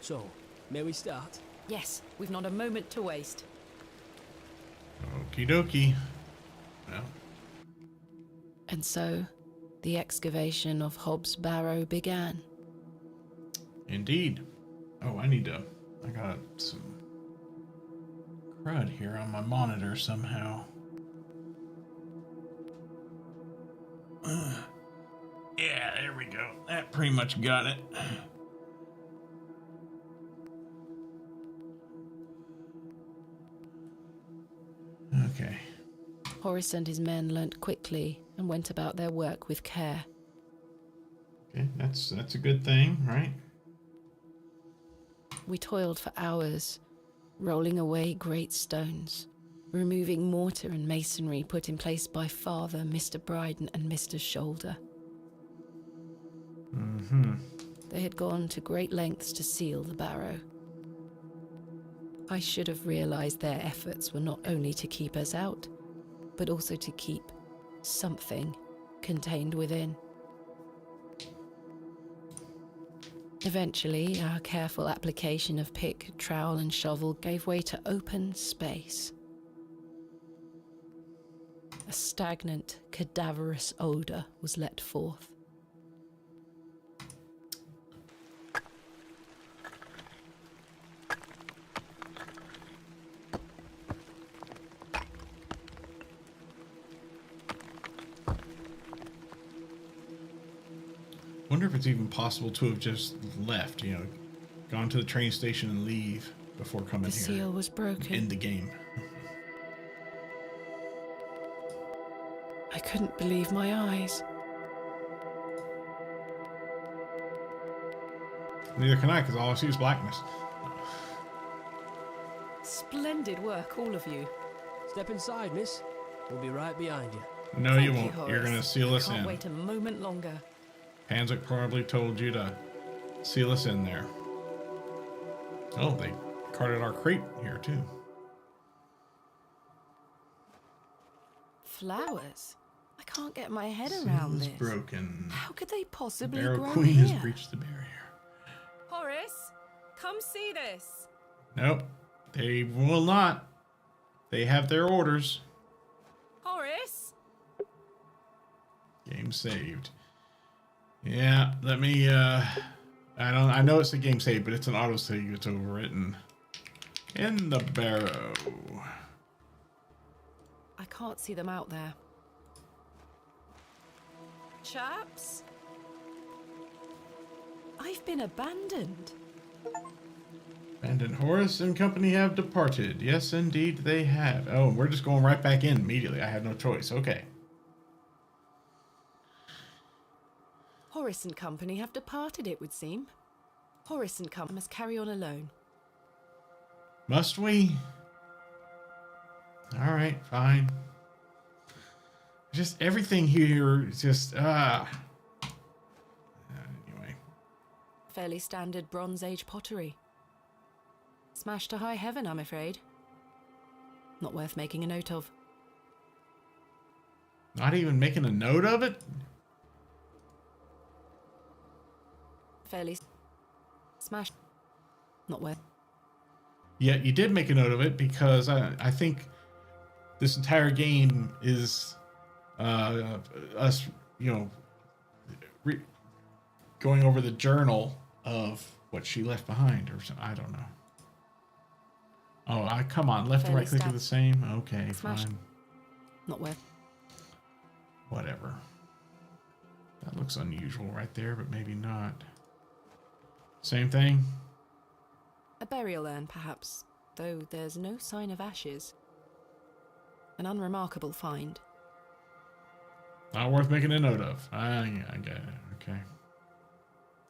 So, may we start? Yes, we've not a moment to waste. Okie dokie. Well. And so, the excavation of Hobbs Barrow began. Indeed. Oh, I got some crud here on my monitor somehow. Yeah, there we go. That pretty much got it. Horace and his men learnt quickly and went about their work with care. Okay, that's a good thing, right? We toiled for hours, rolling away great stones, removing mortar and masonry put in place by Father, Mr. Bryden, and Mr. Shoulder. They had gone to great lengths to seal the Barrow. I should have realized their efforts were not only to keep us out, but also to keep something contained within. Eventually, our careful application of pick, trowel, and shovel gave way to open space. A stagnant, cadaverous odour was let forth. Wonder if it's even possible to have just left, you know, gone to the train station and leave before coming The here. seal was broken. In the game. I couldn't believe my eyes. Neither can I, because all I see is blackness. Splendid work, all of you. Step inside, miss. We'll be right behind you. No, Thank you won't. Horace. You're gonna seal us Can't in. wait a moment longer. Panzik probably told you to seal us in there. Oh, they carted our crate here too. Flowers? I can't get my head Seal around is this. broken. How could they possibly Barrow grow Queen here? has breached the barrier. Horace, come see this. Nope, they will not. They have their orders. Horace? Game saved. Yeah, let me, I know it's a game save, but it's an autosave. It's overwritten. In the Barrow. I can't see them out there. Chaps? I've been abandoned. Abandoned Horace and company have departed. Yes, indeed they have. Oh, we're just going right back in immediately. I have no choice. Okay. Horace and company have departed, it would seem. Horace and company must carry on alone. Must we? All right, fine. Just everything here is just, Anyway. Fairly standard Bronze Age pottery. Smashed to high heaven, I'm afraid. Not worth making a note of. Not even making a note of it? Fairly smashed. Not worth. Yeah, you did make a note of it because I think this entire game is us, you know, going over the journal of what she left behind or something. I don't know. Oh, come on. Left and right click are the same? Okay, Smashed. fine. Not worth. Whatever. That looks unusual right there, but maybe not. Same thing? A burial urn, perhaps, though there's no sign of ashes. An unremarkable find. Not worth making a note of. I get it. Okay.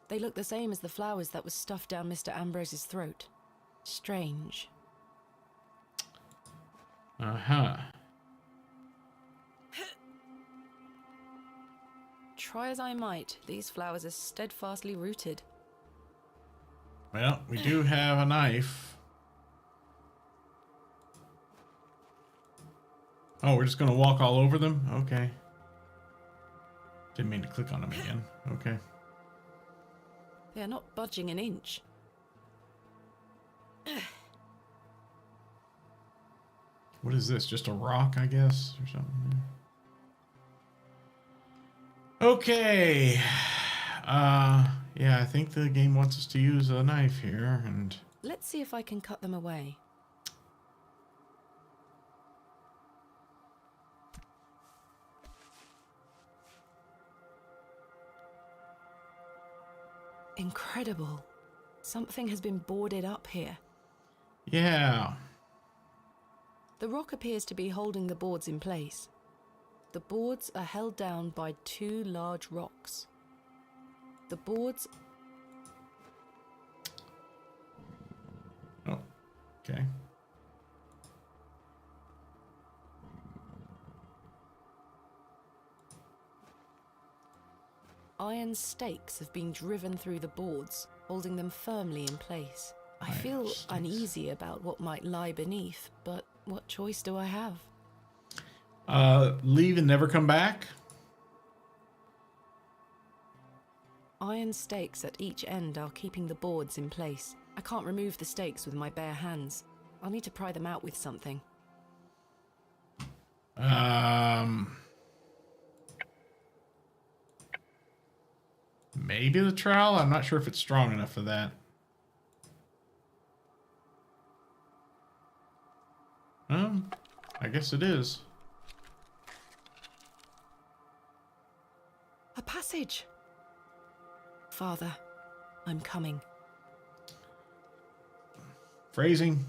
They look the same as the flowers that was stuffed down Mr. Ambrose's throat. Strange. Uh-huh. Try as I might, these flowers are steadfastly rooted. Well, we do have a knife. Oh, we're just going to walk all over them? Okay. Didn't mean to click on them again. Okay. They are not budging an inch. What is this? Just a rock, I guess, or something? Okay. Yeah, I think the game wants us to use a knife here, and... Let's see if I can cut them away. Incredible. Something has been boarded up here. Yeah. The rock appears to be holding the boards in place. The boards are held down by two large rocks. The boards... Oh, okay. Iron stakes have been driven through the boards, holding them firmly in place. I feel uneasy about what might lie beneath, but what choice do I have? Leave and never come back? Iron stakes at each end are keeping the boards in place. I can't remove the stakes with my bare hands. I'll need to pry them out with something. Maybe the trowel? I'm not sure if it's strong enough for that. I guess it is. A passage! Father, I'm coming. Phrasing.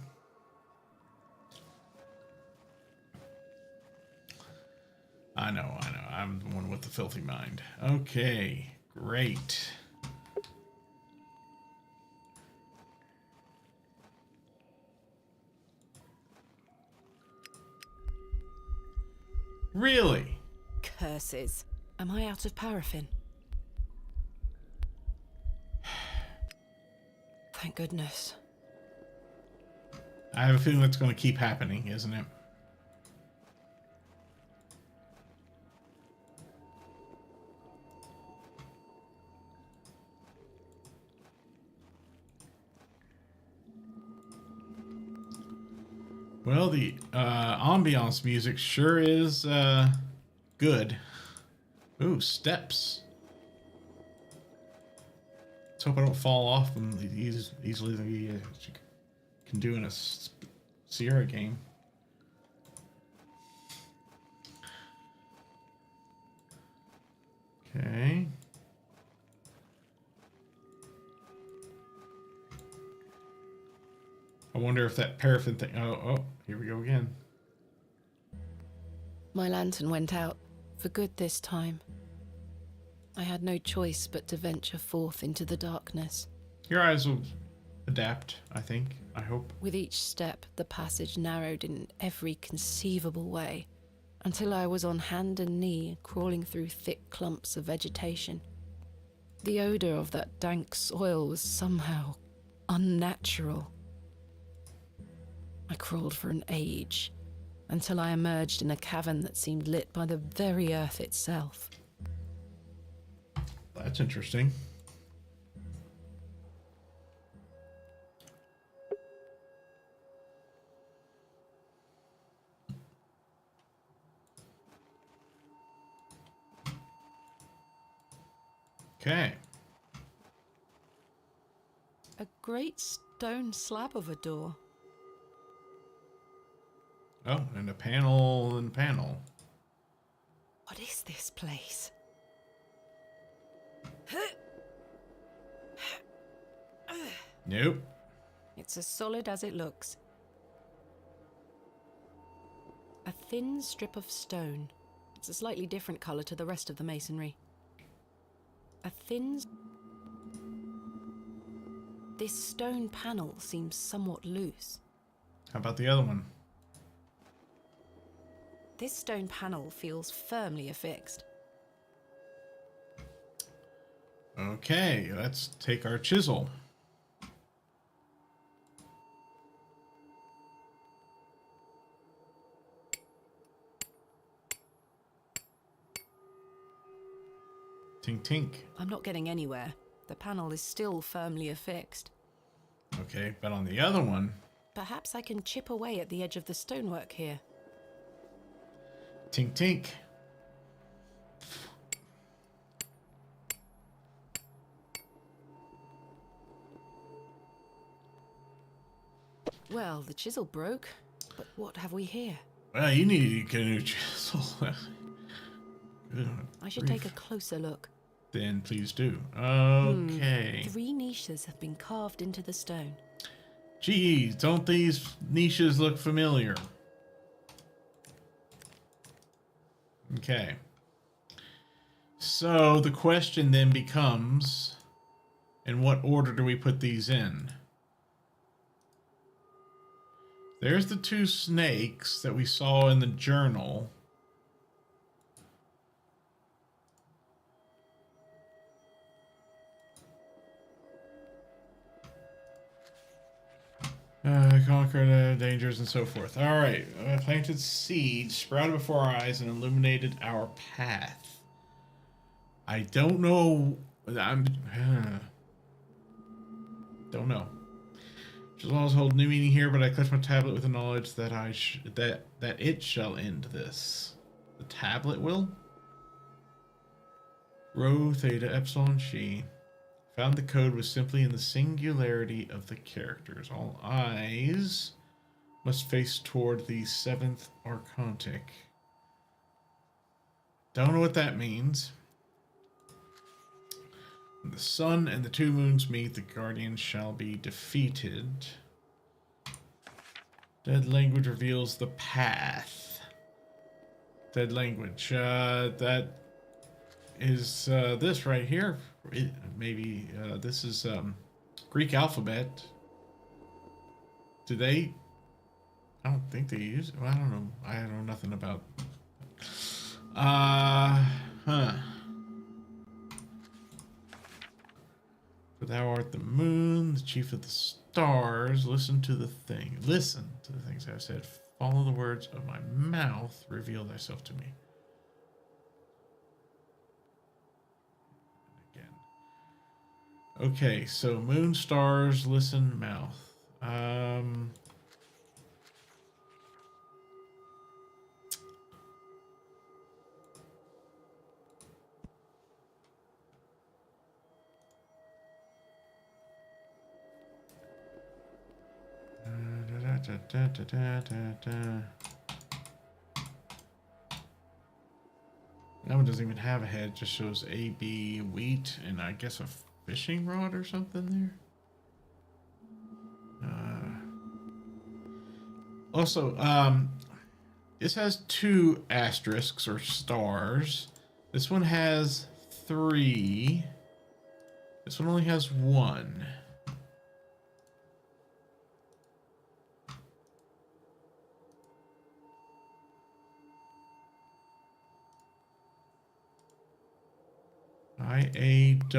I know. I'm the one with the filthy mind. Okay, great. Really? Curses. Am I out of paraffin? Thank goodness. I have a feeling that's going to keep happening, isn't it? Well, the ambiance music sure is good. Ooh, steps. Let's hope I don't fall off them easily as you can do in a Sierra game. Okay. I wonder if that paraffin thing... Oh, here we go again. My lantern went out, for good this time. I had no choice but to venture forth into the darkness. Your eyes will adapt, I think. I hope. With each step, the passage narrowed in every conceivable way, until I was on hand and knee, crawling through thick clumps of vegetation. The odor of that dank soil was somehow unnatural. I crawled for an age, until I emerged in a cavern that seemed lit by the very earth itself. That's interesting. Okay. A great stone slab of a door. Oh, and a panel and a panel. What is this place? Nope. It's as solid as it looks. A thin strip of stone. It's a slightly different color to the rest of the masonry. A thin... This stone panel seems somewhat loose. How about the other one? This stone panel feels firmly affixed. Okay, let's take our chisel. Tink tink. I'm not getting anywhere. The panel is still firmly affixed. Okay, but on the other one... Perhaps I can chip away at the edge of the stonework here. Tink tink. Well, the chisel broke, but what have we here? Well, you need to get a new chisel. I should take a closer look. Then please do. Okay. 3 niches have been carved into the stone. Geez, don't these niches look familiar? Okay. So the question then becomes, in what order do we put these in? There's the 2 snakes that we saw in the journal. Conquered dangers and so forth. All right. Planted seeds, sprouted before our eyes, and illuminated our path. I don't know. Don't know. Shall always hold new meaning here, but I clutch my tablet with the knowledge that that it shall end this. The tablet will? Rho, theta, epsilon, chi. Found the code was simply in the singularity of the characters. All eyes must face toward the 7th archontic. Don't know what that means. When the sun and the 2 moons meet, the guardians shall be defeated. Dead language reveals the path. Dead language. That is this right here. Maybe this is Greek alphabet. Do they? I don't think they use it. Well, I don't know. I know nothing about. For thou art the moon, the chief of the stars. Listen to the things I've said. Follow the words of my mouth. Reveal thyself to me. Again. Okay, so moon, stars, listen, mouth. That one doesn't even have a head, just shows AB wheat and I guess a fishing rod or something there. Also, this has 2 asterisks or stars. This one has 3. This one only has 1. IAWCAZ.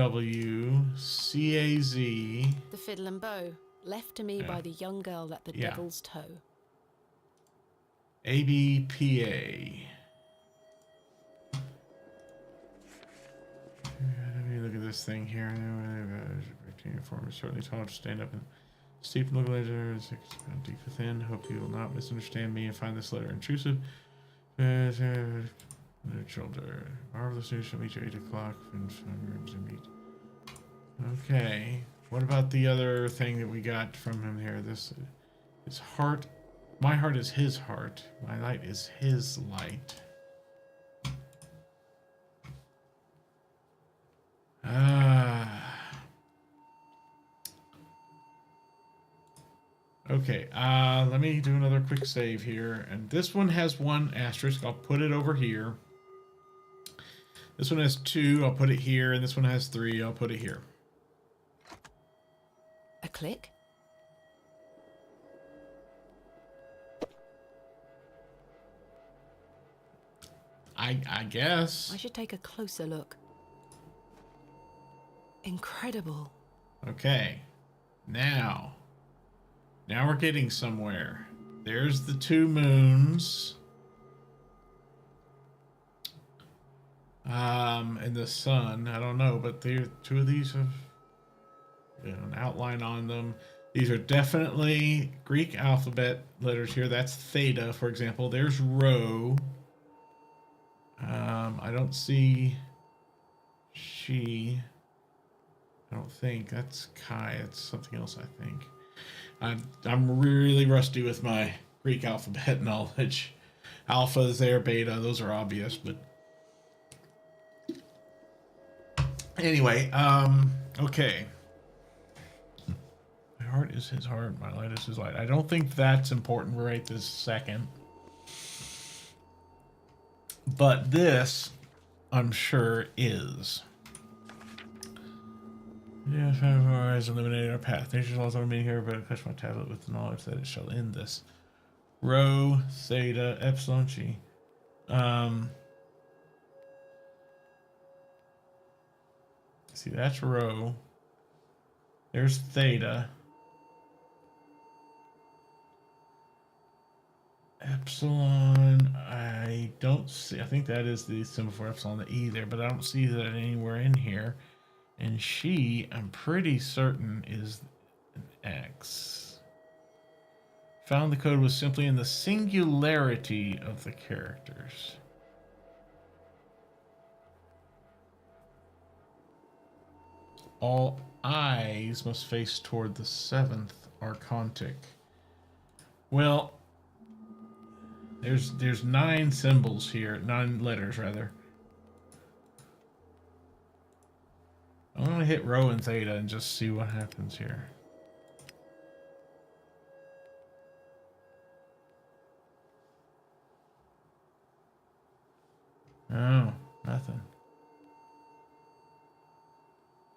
The fiddle and bow, left to me by the young girl at the devil's toe. ABPA. Let me look at this thing here. Form is certainly tall to stand up and steep and look later. Deep within. Hope you will not misunderstand me and find this letter intrusive. Shoulder. Marvelous news shall meet you at 8 o'clock. Okay. What about the other thing that we got from him here? This is heart. My heart is his heart. My light is his light. Okay, let me do another quick save here. And this one has 1 asterisk. I'll put it over here. This one has 2. I'll put it here. And this one has 3. I'll put it here. A click? I guess. I should take a closer look. Incredible. Okay. Now we're getting somewhere. There's the 2 moons. And the sun. I don't know, but 2 of these have an outline on them. These are definitely Greek alphabet letters here. That's theta, for example. There's rho. I don't see she. I don't think that's chi. It's something else, I think. I'm really rusty with my Greek alphabet knowledge. Alpha is there, beta, those are obvious, but anyway, okay. My heart is his heart, my light is his light. I don't think that's important right this second. But this, I'm sure, is. Yeah, five hours eliminated our path. Nature's laws on me here, but I touch my tablet with the knowledge that it shall end this. Rho, theta, epsilon, chi. See, that's rho. There's theta. Epsilon, I don't see. I think that is the symbol for epsilon, the E there, but I don't see that anywhere in here. And she, I'm pretty certain, is an X. Found the code was simply in the singularity of the characters. All eyes must face toward the 7th archontic. Well, there's 9 symbols here, 9 letters rather. I'm gonna hit Rho and Theta and just see what happens here. Oh, nothing.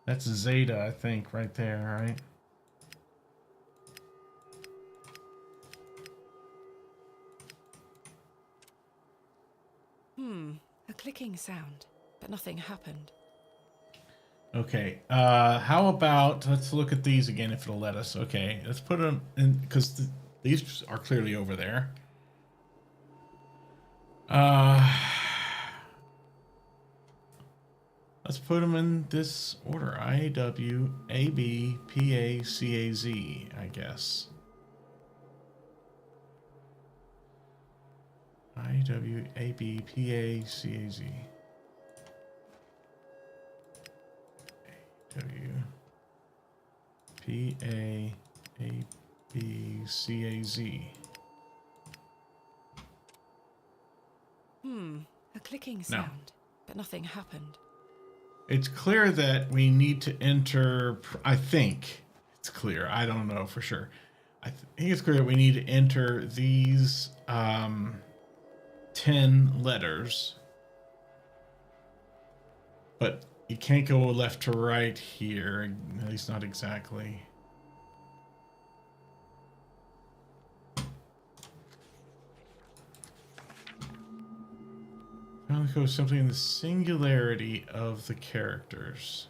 That's Zeta, I think, right there, right? A clicking sound, but nothing happened. Okay, how about, let's look at these again if it'll let us. Okay, let's put them in, because these are clearly over there. Let's put them in this order. I, W, A, B, P, A, C, A, Z, I guess. I, W, A, B, P, A, C, A, Z. W, P, A, B, C, A, Z. A clicking sound, but nothing happened. It's clear that we need to enter, I think it's clear, I don't know for sure. I think it's clear that we need to enter these 10 letters. But you can't go left to right here, at least not exactly. Found the code simply in the singularity of the characters.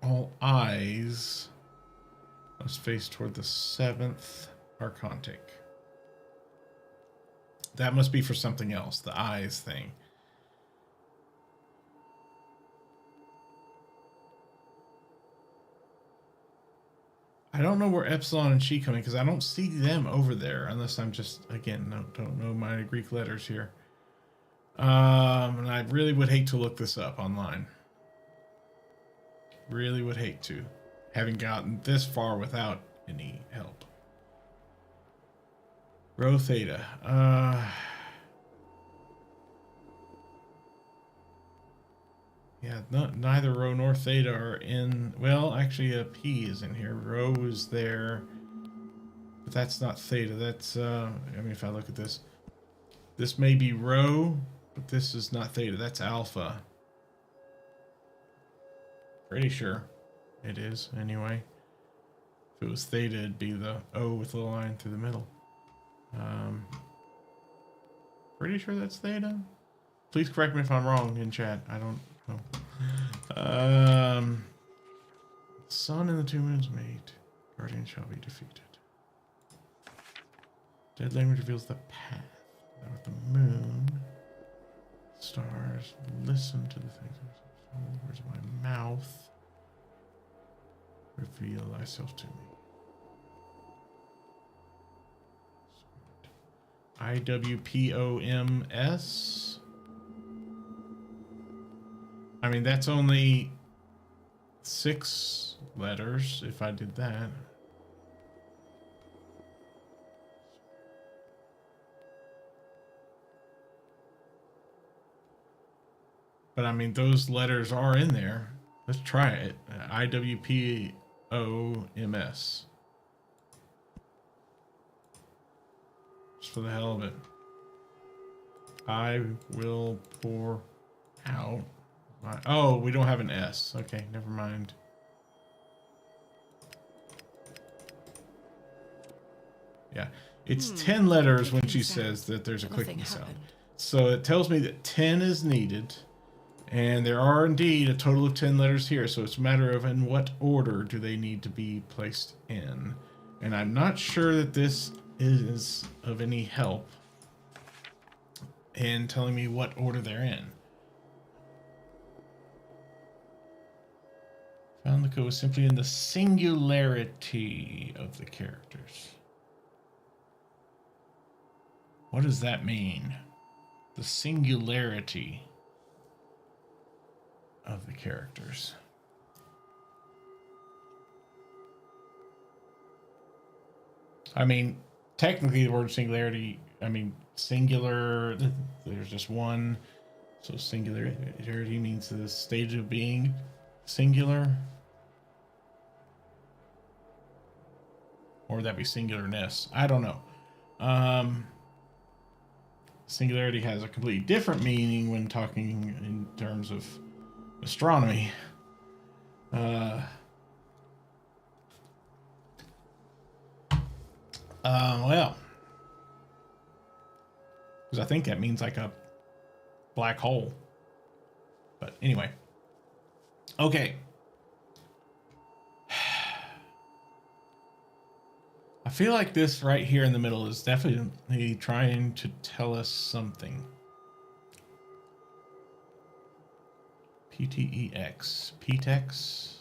All eyes must face toward the 7th archontic. That must be for something else, the eyes thing. I don't know where Epsilon and Chi come in because I don't see them over there unless I'm just, again, don't know my Greek letters here. And I really would hate to look this up online. Really would hate to, having gotten this far without any help. Rho Theta. Yeah, neither Rho nor Theta are in. Well, actually, a P is in here. Rho is there, but that's not Theta. That's I mean, if I look at this, this may be Rho, but this is not Theta. That's Alpha. Pretty sure it is anyway. If it was Theta, it'd be the O with the line through the middle. Pretty sure that's Theta. Please correct me if I'm wrong in chat. I don't know. Sun and the 2 moons meet. Guardian shall be defeated. Dead language reveals the path. Now with the moon, stars, listen to the things. Where's my mouth? Reveal thyself to me. IWPOMS. I mean, that's only 6 letters if I did that. But I mean, those letters are in there. Let's try it. IWPOMS. Just for the hell of it. I will pour out my... Oh, we don't have an S. Okay, never mind. Yeah, it's 10 letters when she says that there's a clicking sound. So it tells me that 10 is needed, and there are indeed a total of 10 letters here. So it's a matter of in what order do they need to be placed in. And I'm not sure that this is of any help in telling me what order they're in. Found the code was simply in the singularity of the characters. What does that mean? The singularity of the characters. I mean, technically the word singularity, I mean, singular, there's just one. So singularity means the stage of being singular. Or would that be singularness? I don't know. Singularity has a completely different meaning when talking in terms of astronomy. Well, because I think that means like a black hole. But anyway. Okay. I feel like this right here in the middle is definitely trying to tell us something. PTEX. PTEX.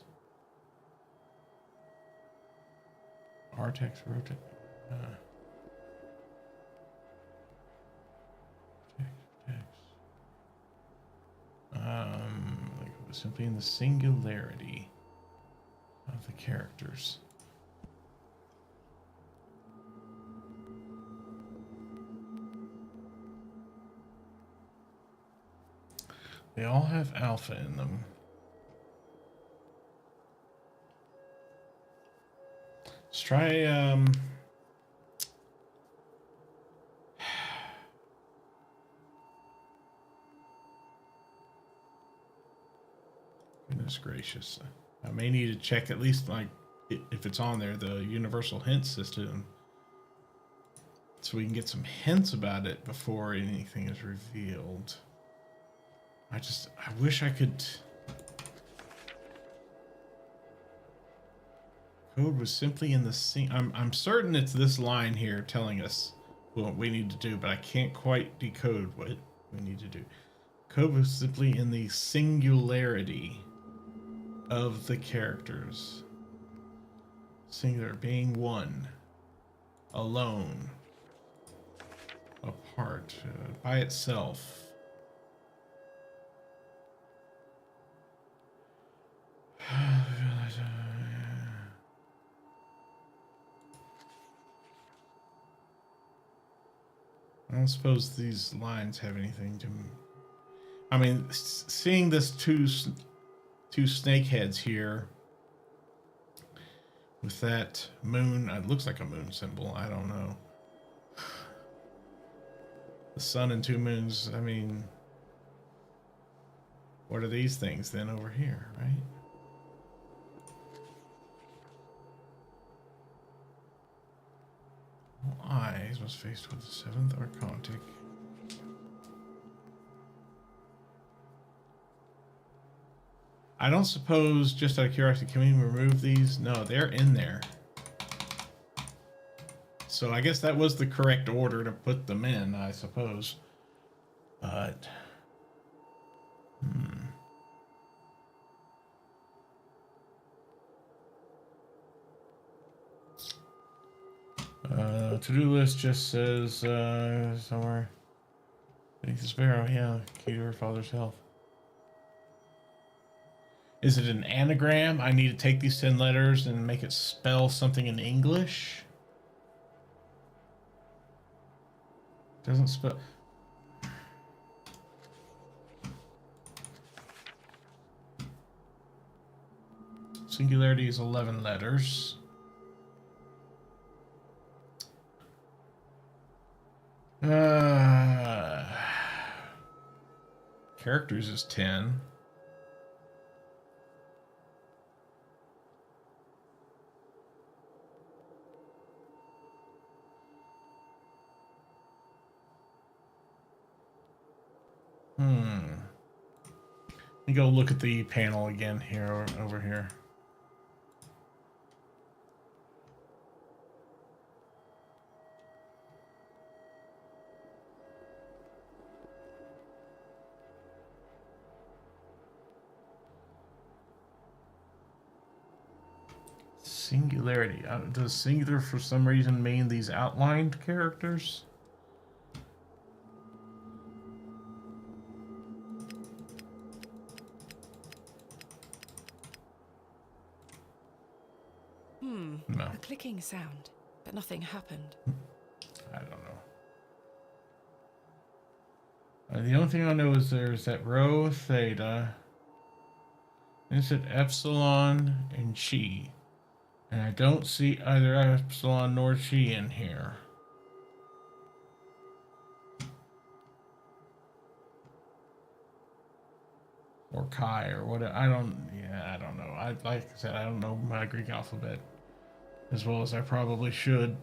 RTEX. ROTEX. Like it was simply in the singularity of the characters. They all have alpha in them. Let's try, goodness gracious. I may need to check at least, like, if it's on there, the universal hint system. So we can get some hints about it before anything is revealed. I wish I could... Code was simply in the I'm certain it's this line here telling us what we need to do, but I can't quite decode what we need to do. Code was simply in the singularity of the characters. Singular being one, alone, apart, by itself. I don't suppose these lines have anything to... I mean, seeing this two snake heads here with that moon, it looks like a moon symbol. I don't know. The sun and two moons, I mean, what are these things then over here, right? All eyes was faced with the seventh archontic. I don't suppose, just out of curiosity, can we remove these? No, they're in there. So I guess that was the correct order to put them in, I suppose. But... to-do list just says somewhere beneath this Barrow, yeah, key to her father's health. Is it an anagram? I need to take these 10 letters and make it spell something in English? Doesn't spell... Singularity is 11 letters. characters is 10. Let me go look at the panel again here, over here. Singularity. Does singular for some reason mean these outlined characters? No. A clicking sound, but nothing happened. I don't know. The only thing I know is there's that row theta. And it said epsilon and chi. And I don't see either epsilon nor chi in here. Or chi or whatever. I don't know. Like I said, I don't know my Greek alphabet as well as I probably should.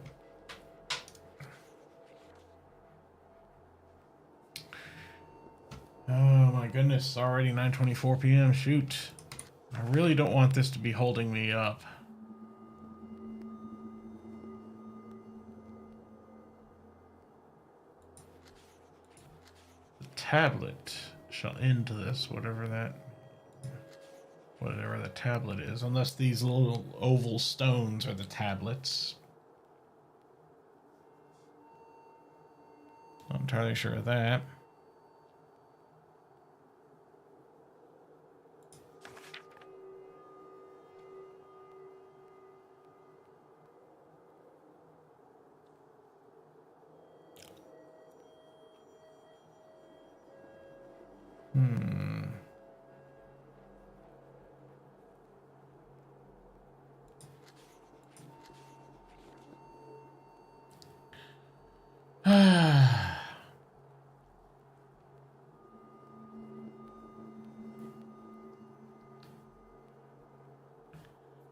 Oh my goodness, it's already 9:24 p.m. Shoot. I really don't want this to be holding me up. The tablet shall end this, whatever the tablet is, unless these little oval stones are the tablets. Not entirely sure of that.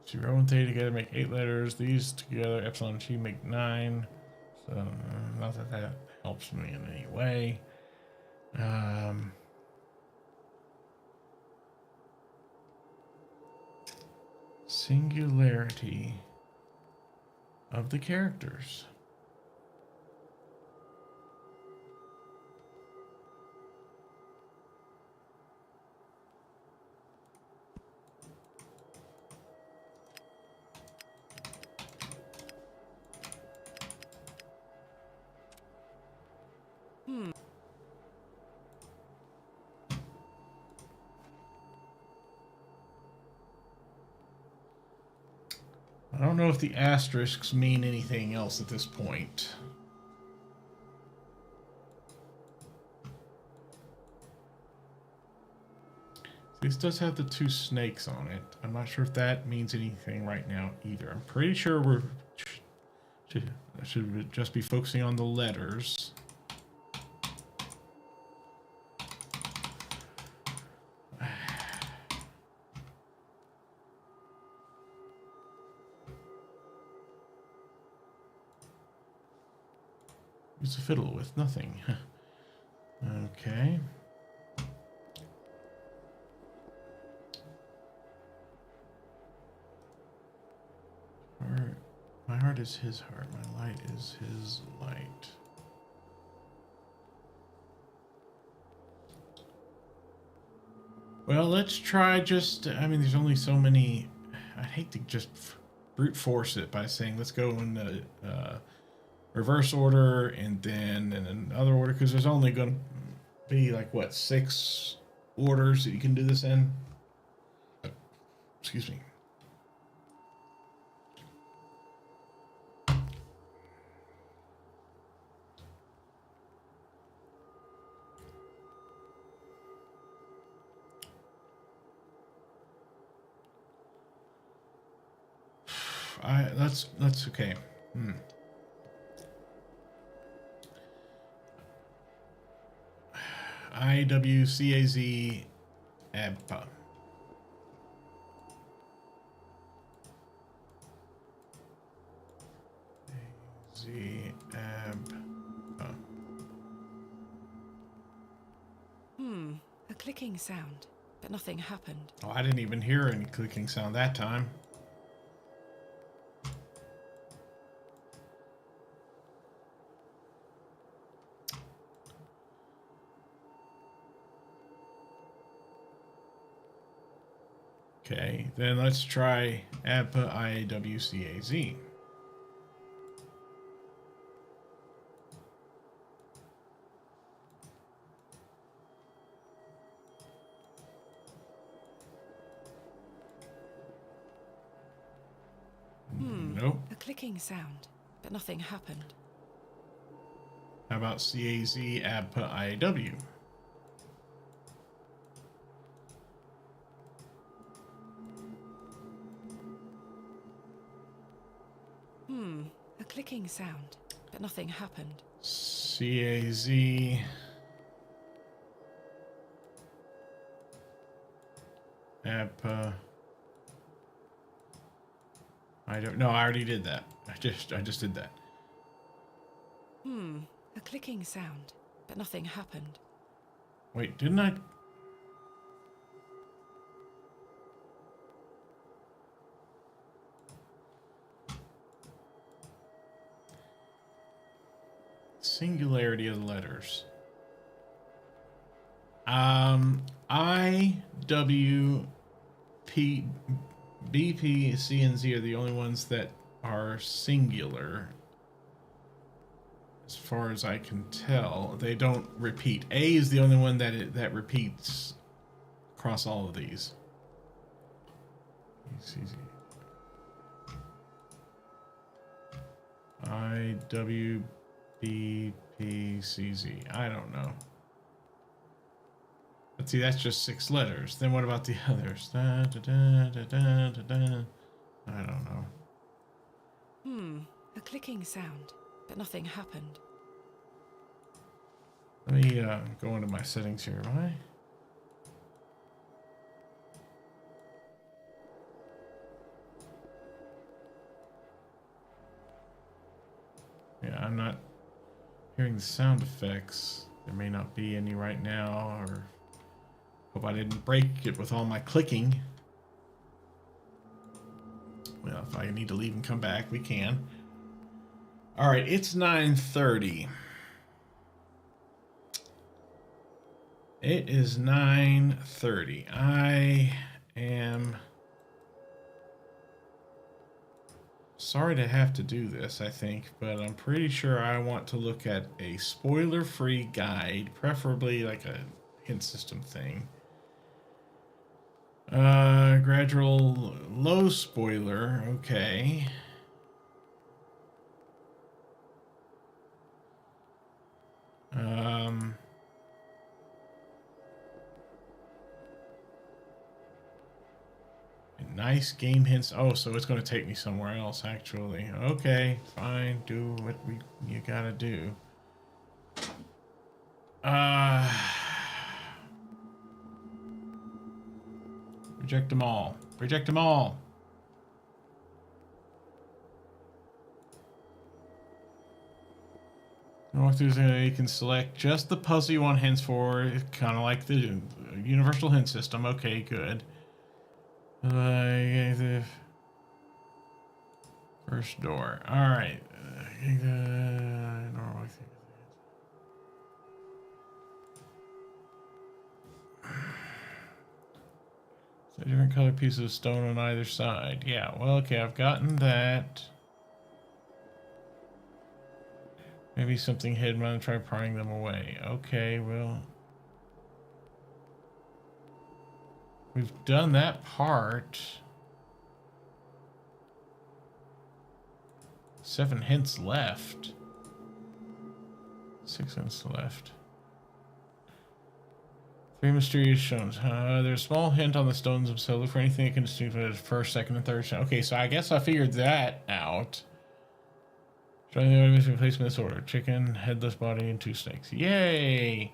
Zero and theta together make 8 letters. These together, epsilon and chi, make 9. So, not that that helps me in any way. Singularity of the characters. I don't know if the asterisks mean anything else at this point. This does have the 2 snakes on it. I'm not sure if that means anything right now either. I'm pretty sure should just be focusing on the letters. Use a fiddle with nothing. Okay. My heart is his heart. My light is his light. Well, let's try just... I mean, there's only so many... I'd hate to just brute force it by saying let's go in the reverse order and then in another order, because there's only going to be like, what, 6 orders that you can do this in? Excuse me. That's okay. IWCAZ ABPA. ABPA. A clicking sound, but nothing happened. Oh, I didn't even hear any clicking sound that time. Okay, then let's try ABPA IWCAZ. Nope. A clicking sound, but nothing happened. How about CAZ ABPA IW? A clicking sound, but nothing happened. CAZ ABPA. I don't know. I already did that. I just did that. A clicking sound, but nothing happened. Wait, didn't I? Singularity of the letters. I, W, P, B, P, C, and Z are the only ones that are singular. As far as I can tell, they don't repeat. A is the only one that repeats across all of these. I, W, B, P, C, Z. I don't know. Let's see, that's just 6 letters. Then what about the others? Da, da, da, da, da, da, da. I don't know. A clicking sound, but nothing happened. Let me go into my settings here. Why? Yeah, I'm not hearing the sound effects. There may not be any right now, or hope I didn't break it with all my clicking. Well, if I need to leave and come back, we can. All right, it's 9:30. It is 9:30. I am sorry to have to do this, I think, but I'm pretty sure I want to look at a spoiler-free guide, preferably like a hint system thing. Gradual low spoiler, okay. Nice game hints. Oh, so it's going to take me somewhere else, actually. Okay, fine. Do what you gotta do. Reject them all. Reject them all. You can select just the puzzle you want hints for. Kind of like the universal hint system. Okay, good. The first door. All right. So different color pieces of stone on either side. Yeah. Well, okay. I've gotten that. Maybe something hidden. I'm gonna try prying them away. Okay. Well. We've done that part. 7 hints left. 6 hints left. 3 mysterious stones. There's a small hint on the stones themselves. Look for anything that can distinguish the first, second, and third stone. Okay, so I guess I figured that out. Try the missing placement in this order. Chicken, headless body, and 2 snakes. Yay!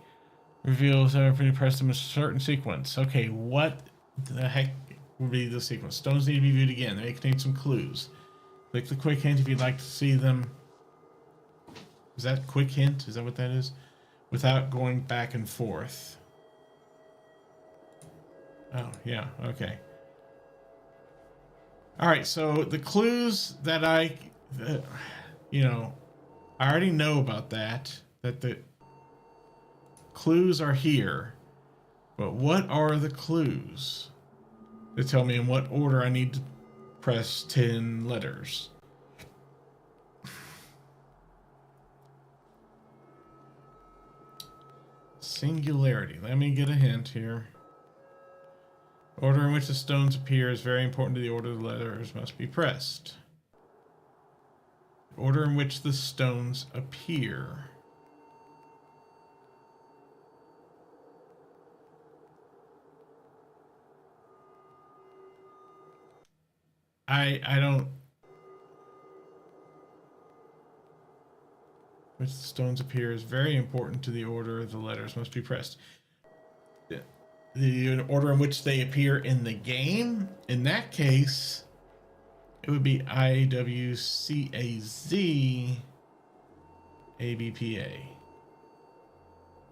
Reveals everything pressed in a certain sequence. Okay, what the heck would be the sequence? Stones need to be viewed again. They may contain some clues. Click the quick hint if you'd like to see them. Is that quick hint? Is that what that is? Without going back and forth. Oh, yeah, okay. Alright, so the clues that I already know about that the clues are here. But what are the clues that tell me in what order I need to press 10 letters? Singularity. Let me get a hint here. Order in which the stones appear is very important to the order the letters must be pressed. Order in which the stones appear. I don't... Which the stones appear is very important to the order the letters must be pressed. The order in which they appear in the game, in that case, it would be IWCAZ ABPA.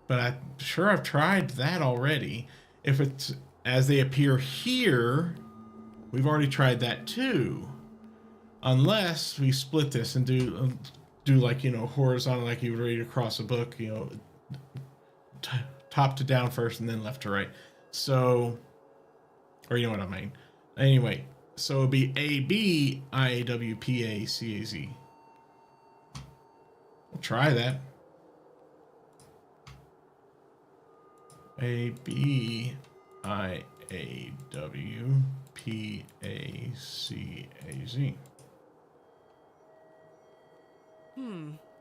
But I'm sure I've tried that already. If it's as they appear here, we've already tried that too. Unless we split this and do like, horizontal, like you would read across a book, top to down first and then left to right. So, or you know what I mean. Anyway, so it'd be ABIAWPACAZ. We'll try that. ABIAWPACAZ.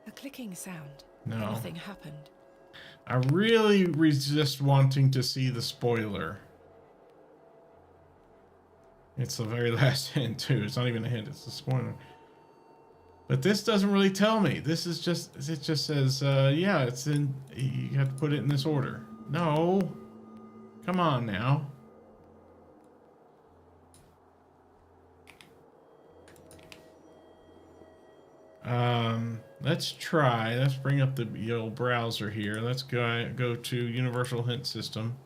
A clicking sound. No. Nothing happened. I really resist wanting to see the spoiler. It's the very last hint too. It's not even a hint, it's a spoiler. But this doesn't really tell me. This is just, it just says, yeah, it's in, you have to put it in this order. No. Come on now. Let's try. Let's bring up the old browser here. Let's go to Universal Hint System.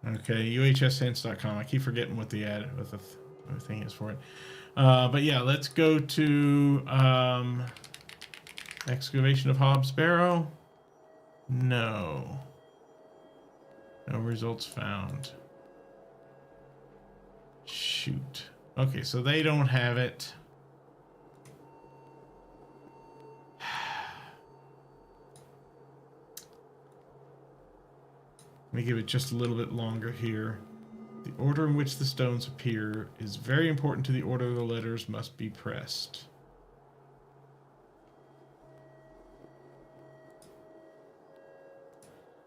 Okay, uhshints.com. I keep forgetting what the thing is for it. But yeah, let's go to Excavation of Hobbs Barrow. No. No results found. Shoot. Okay, so they don't have it. Let me give it just a little bit longer here. The order in which the stones appear is very important to the order the letters must be pressed.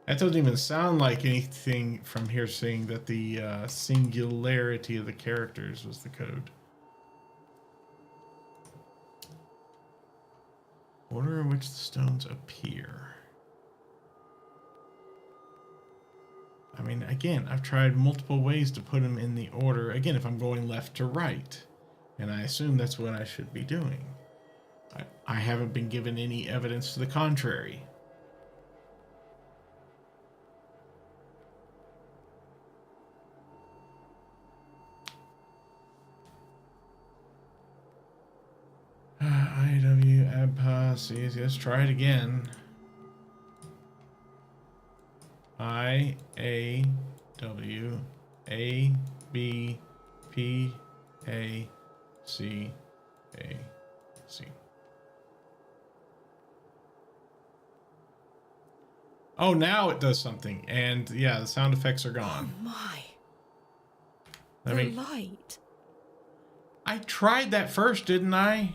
That doesn't even sound like anything from here saying that the singularity of the characters was the code. Order in which the stones appear. I mean, again, I've tried multiple ways to put them in the order. Again, if I'm going left to right, and I assume that's what I should be doing. I haven't been given any evidence to the contrary. IW ABPA, let's try it again. IAWABPACAC. Oh, now it does something, and yeah, the sound effects are gone. Oh my. Let The me... light. I tried that first, didn't I?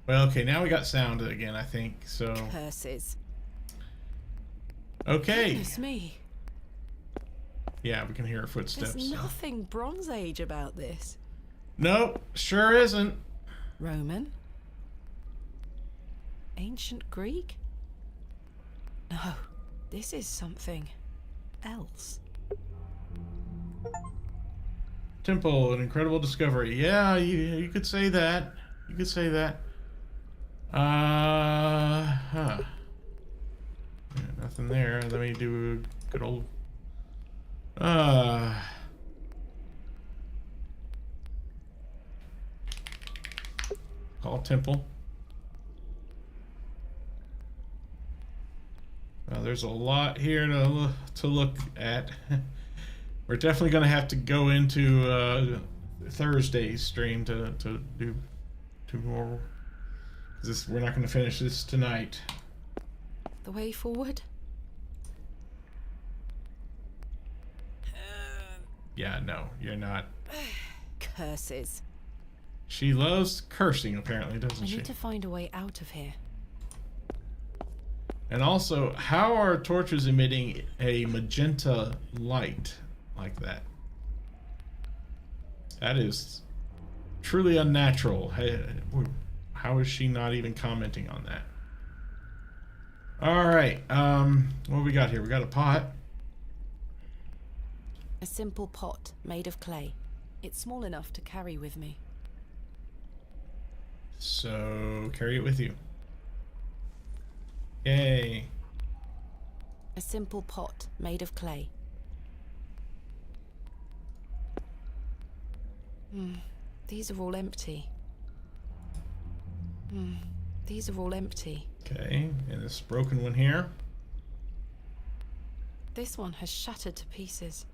Well, okay, now we got sound again, I think, so... Curses. Okay. Goodness me. Yeah, we can hear her footsteps. There's nothing Bronze Age about this. Nope, sure isn't. Roman? Ancient Greek? No, this is something else. Temple, an incredible discovery. Yeah, you could say that. You could say that. Yeah, nothing there. Let me do a good old. Call temple. There's a lot here to look at. We're definitely going to have to go into Thursday's stream to do more. We're not going to finish this tonight. The way forward? Yeah, no, you're not. Curses. She loves cursing, apparently, doesn't I she? need to find a way out of here. And also, how are torches emitting a magenta light like that? That is truly unnatural. How is she not even commenting on that? All right. What do we got here? We got a pot. A simple pot made of clay. It's small enough to carry with me. So carry it with you. Yay. A simple pot made of clay. These are all empty. These are all empty. Okay, and this broken one here. This one has shattered to pieces.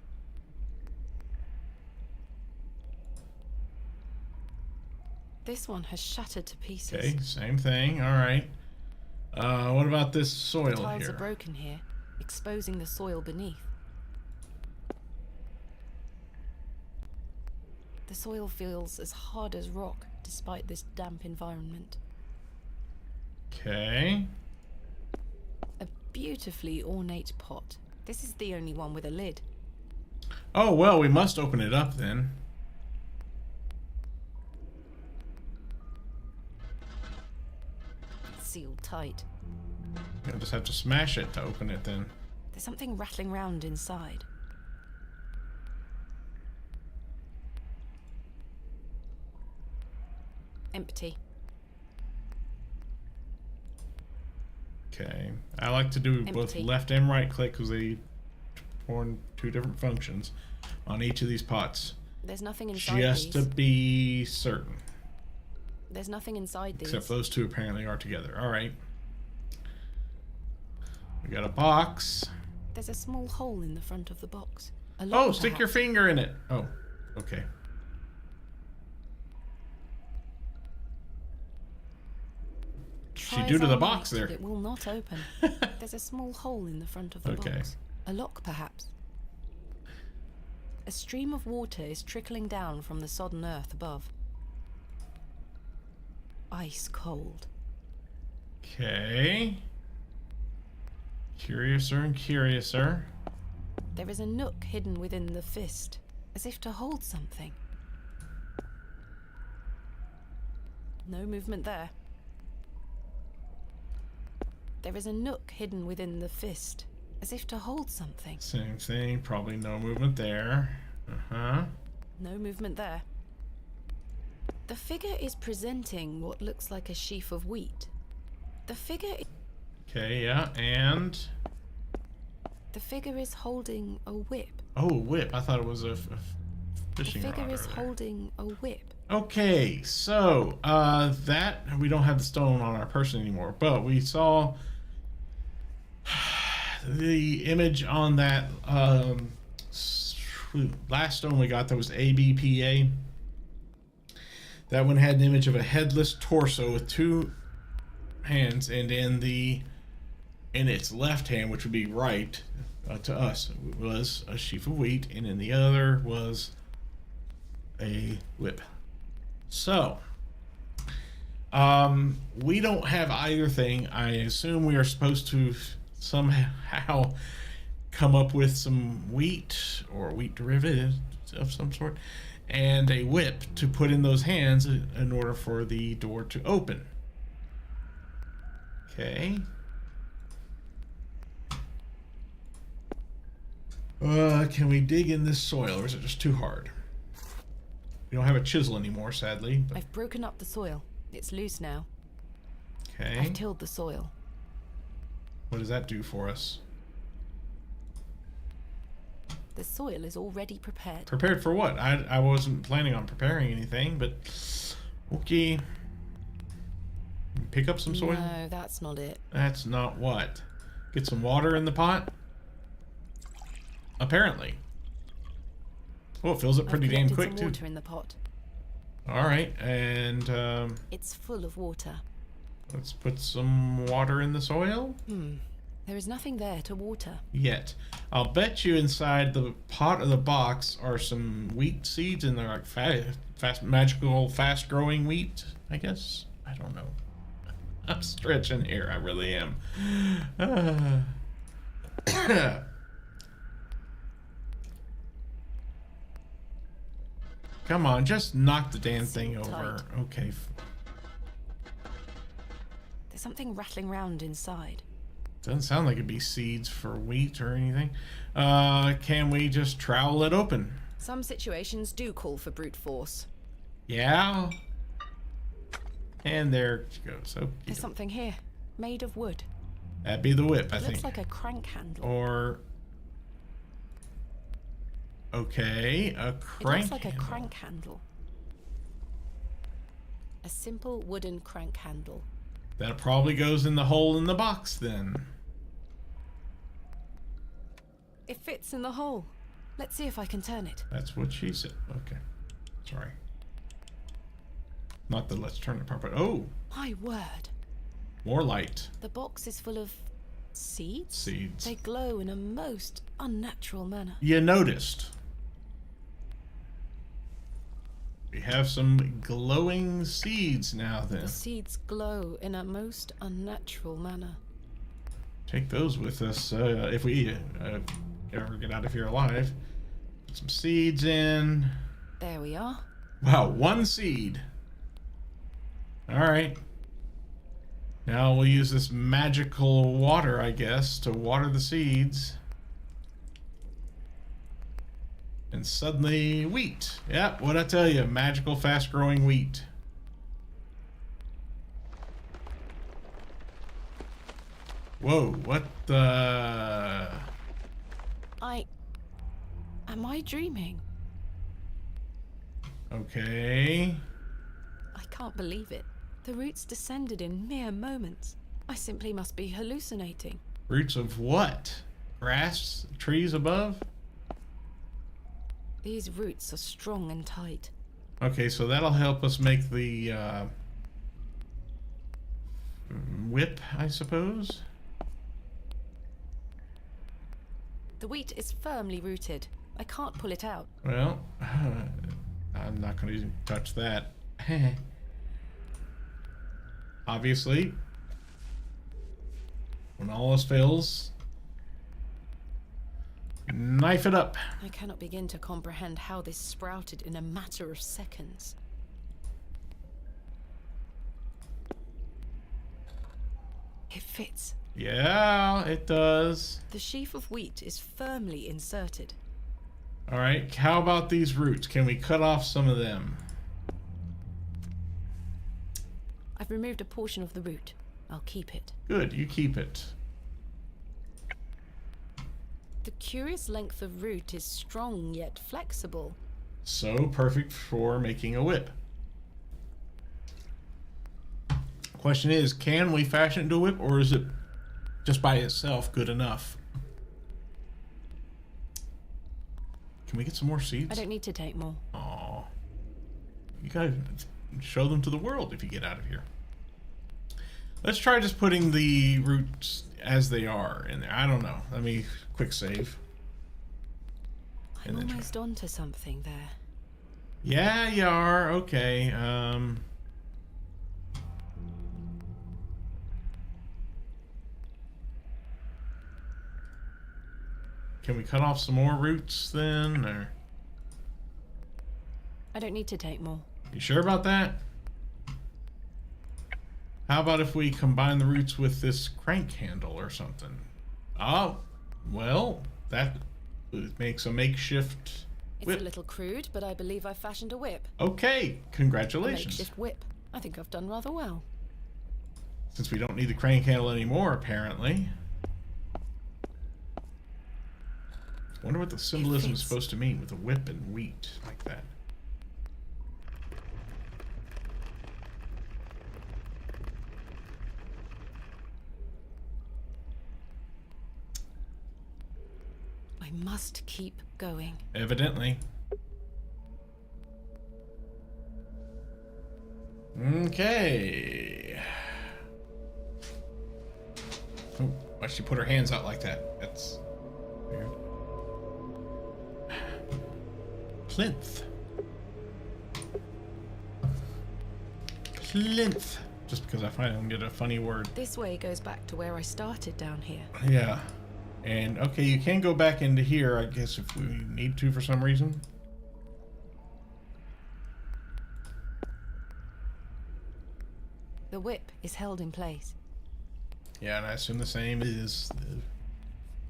This one has shattered to pieces. Okay, same thing. All right. What about this soil The tiles here? are broken here, exposing the soil beneath. The soil feels as hard as rock, despite this damp environment. Okay. A beautifully ornate pot. This is the only one with a lid. Oh, well, we must open it up then. It's sealed tight. You'll just have to smash it to open it then. There's something rattling round inside. Empty. Okay. I like to do both Empty. left and right click because they perform two different functions on each of these pots. There's nothing inside Just these. to be certain. There's nothing inside these. Except those two apparently are together. All right. We got a box. There's a small hole in the front of the box. A Oh, lock, stick your perhaps. finger in it. Oh, okay. Try She do as to I the box might, there. It will not open. There's a small hole in the front of the Okay. box. A lock, perhaps. A stream of water is trickling down from the sodden earth above. Ice cold. Okay. Curiouser and curiouser. There is a nook hidden within the fist, as if to hold something. No movement there. There is a nook hidden within the fist, as if to hold something. Same thing. Probably no movement there. Uh-huh. No movement there. The figure is presenting what looks like a sheaf of wheat. The figure Okay, yeah, and... The figure is holding a whip. Oh, a whip. I thought it was a The fishing rod. figure is earlier. holding a whip. Okay, so, that... We don't have the stone on our person anymore, but we saw... the image on that, last stone we got that was ABPA. That one had an image of a headless torso with two hands, and in its left hand, which would be right to us, was a sheaf of wheat, and in the other was a whip. So, we don't have either thing. I assume we are supposed to somehow come up with some wheat or wheat derivatives of some sort and a whip to put in those hands in order for the door to open. Okay. Can we dig in this soil, or is it just too hard? We don't have a chisel anymore, sadly. But... I've broken up the soil. It's loose now. Okay. I've tilled the soil. What does that do for us? The soil is already prepared. Prepared for what? I wasn't planning on preparing anything, but... Okay. Pick up some soil? No, that's not it. That's not what? Get some water in the pot? Apparently. Oh, it fills up pretty damn quick, some too. water in the pot. Alright, and... It's full of water. let's put some water in the soil. There is nothing there to water. Yet. I'll bet you inside the pot of the box are some wheat seeds, and they're like magical, fast-growing wheat, I guess? I don't know. I'm stretching here, I really am. Come on, just knock the damn thing over. Okay. There's something rattling around inside. Doesn't sound like it'd be seeds for wheat or anything. Can we just trowel it open? Some situations do call for brute force. Yeah. And there she goes. Okay. There's something here, made of wood. That'd be the whip, I It think. looks like a crank handle. Or... Okay, a crank It looks like handle. a crank handle. A simple wooden crank handle. That probably goes in the hole in the box then. It fits in the hole. Let's see if I can turn it. That's what she said. Okay. Sorry. Not that let's turn it properly. Oh! My word. More light. The box is full of seeds? Seeds. They glow in a most unnatural manner. You noticed. We have some glowing seeds now then. The seeds glow in a most unnatural manner. Take those with us if we ever get out of here alive. Put some seeds in. There we are. Wow, one seed. Alright. Now we'll use this magical water, I guess, to water the seeds. And suddenly, wheat. Yep, what'd I tell you? Magical, fast-growing wheat. Whoa, what the... Am I dreaming? Okay. I can't believe it. The roots descended in mere moments. I simply must be hallucinating. Roots of what? Grass? Trees above? These roots are strong and tight. Okay, so that'll help us make the whip, I suppose. The wheat is firmly rooted. I can't pull it out. Well, I'm not going to touch that. Obviously, when all else fails, knife it up. I cannot begin to comprehend how this sprouted in a matter of seconds. It fits. Yeah, it does. The sheaf of wheat is firmly inserted. All right, how about these roots? Can we cut off some of them? I've removed a portion of the root. I'll keep it. Good, you keep it. The curious length of root is strong yet flexible. So perfect for making a whip. Question is, can we fashion it into a whip, or is it just by itself good enough? Can we get some more seeds? I don't need to take more. Aw. You gotta show them to the world if you get out of here. Let's try just putting the roots as they are in there. I don't know. Let me quick save. I'm almost onto something there. Yeah, you are. Okay. Can we cut off some more roots then, or? I don't need to take more. You sure about that? How about if we combine the roots with this crank handle or something? Oh, well, that makes a makeshift It's whip. a little crude, but I believe I fashioned a whip. Okay, A congratulations. makeshift whip. I think I've done rather well. Since we don't need the crank handle anymore, apparently. Wonder what the symbolism is supposed to mean with a whip and wheat like that. I must keep going. Evidently. Okay. Oh, why'd she put her hands out like that? That's weird. Plinth. Plinth. Just because I find I can get a funny word. This way goes back to where I started down here. Yeah. And, okay, you can go back into here, I guess, if we need to for some reason. The whip is held in place. Yeah, and I assume the same is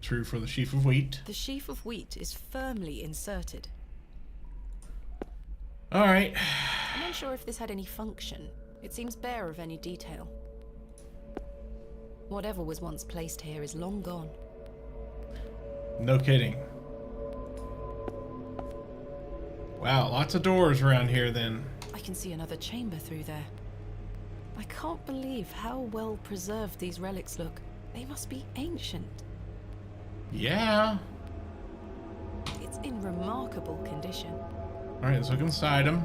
true for the sheaf of wheat. The sheaf of wheat is firmly inserted. Alright. I'm unsure if this had any function. It seems bare of any detail. Whatever was once placed here is long gone. No kidding. Wow, lots of doors around here then. I can see another chamber through there. I can't believe how well preserved these relics look. They must be ancient. Yeah. It's in remarkable condition. Alright, let's look inside them.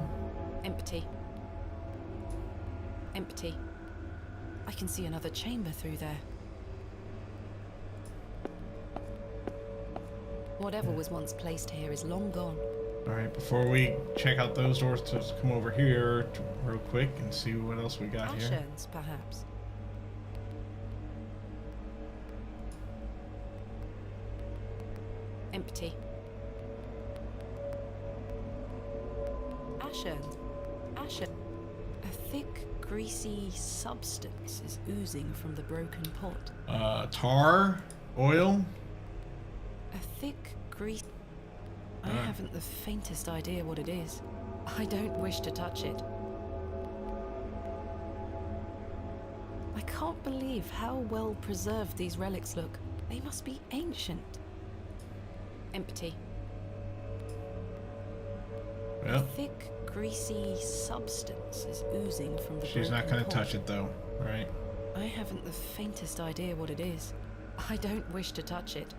Empty. Empty. I can see another chamber through there. Whatever was once placed here is long gone. Alright, before we check out those doors, let's come over here real quick and see what else we got here. Asherns, perhaps. Empty. Asherns. Asher. A thick, greasy substance is oozing from the broken pot. Tar? Oil? A thick, greasy... I haven't the faintest idea what it is. I don't wish to touch it. I can't believe how well preserved these relics look. They must be ancient. Empty. Well, A thick, greasy substance is oozing from the she's not broken gonna pot. touch it though, right? I haven't the faintest idea what it is. I don't wish to touch it.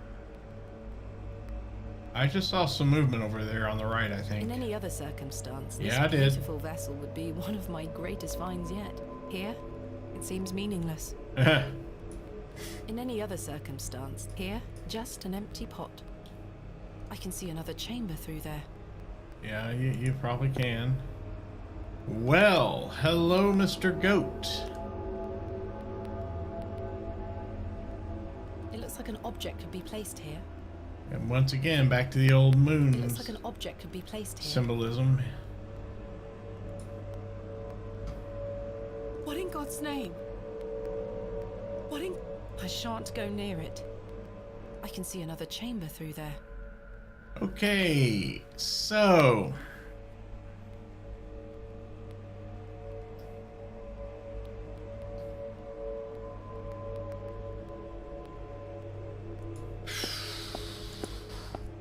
I just saw some movement over there on the right, I think. In any other circumstance, this Yeah, I did. beautiful vessel would be one of my greatest finds yet. Here, it seems meaningless. In any other circumstance, here, just an empty pot. I can see another chamber through there. Yeah, you probably can. Well, hello, Mr. Goat. It looks like an object could be placed here. And once again, back to the old It moon looks like an object could be placed here. symbolism. What in God's name? What in... I shan't go near it. I can see another chamber through there. Okay, so...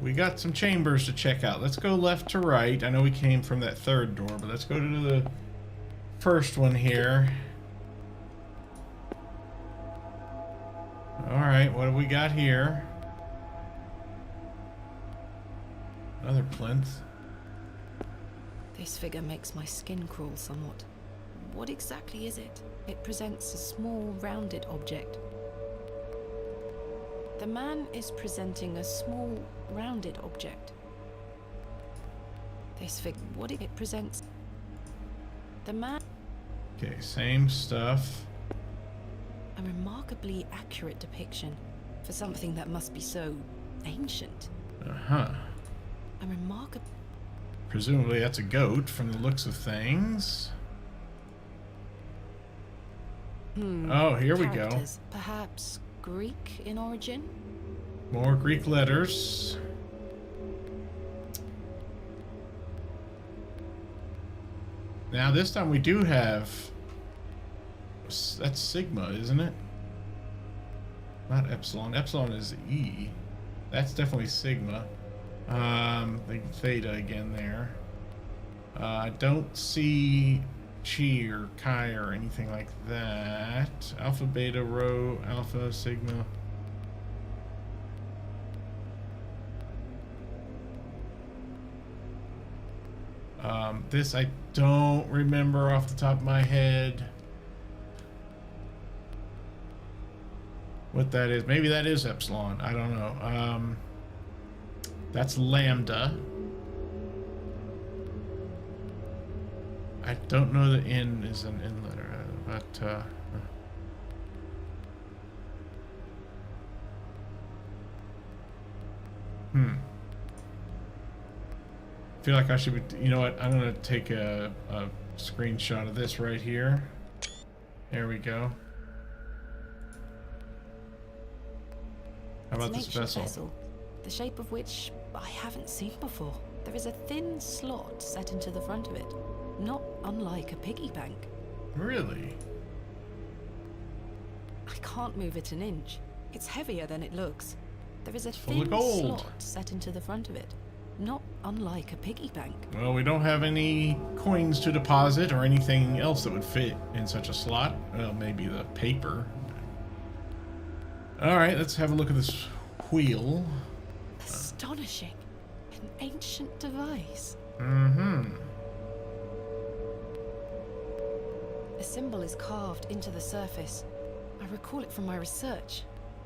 we got some chambers to check out. Let's go left to right. I know we came from that third door, but let's go to the first one here. Alright, what do we got here? Another plinth. This figure makes my skin crawl somewhat. What exactly is it? It presents a small, rounded object. The man is presenting a small, rounded object. This figure, what it presents? The man... Okay, same stuff. A remarkably accurate depiction for something that must be so ancient. Uh-huh. A remarkable... Presumably that's a goat from the looks of things. Oh, here we go. Characters, perhaps Greek in origin? More Greek letters. Now this time we do have... That's Sigma, isn't it? Not Epsilon. Epsilon is E. That's definitely Sigma. The Theta again there. I don't see Chi or Chi or anything like that. Alpha, Beta, Rho, Alpha, Sigma. This I don't remember off the top of my head what that is. Maybe that is Epsilon. I don't know. That's Lambda. I don't know the N is an N letter, but I feel like I should be, you know what, I'm gonna take a screenshot of this right here. There we go. How about this vessel? The shape of which I haven't seen before. There is a thin slot set into the front of it, not unlike a piggy bank. Really? I can't move it an inch. It's heavier than it looks. There is a Full thin of gold. slot set into the front of it, not unlike a piggy bank. Well, we don't have any coins to deposit or anything else that would fit in such a slot. Well, maybe the paper. All right, let's have a look at this wheel. Astonishing. An ancient device. Mm-hmm. A symbol is carved into the surface. I recall it from my research.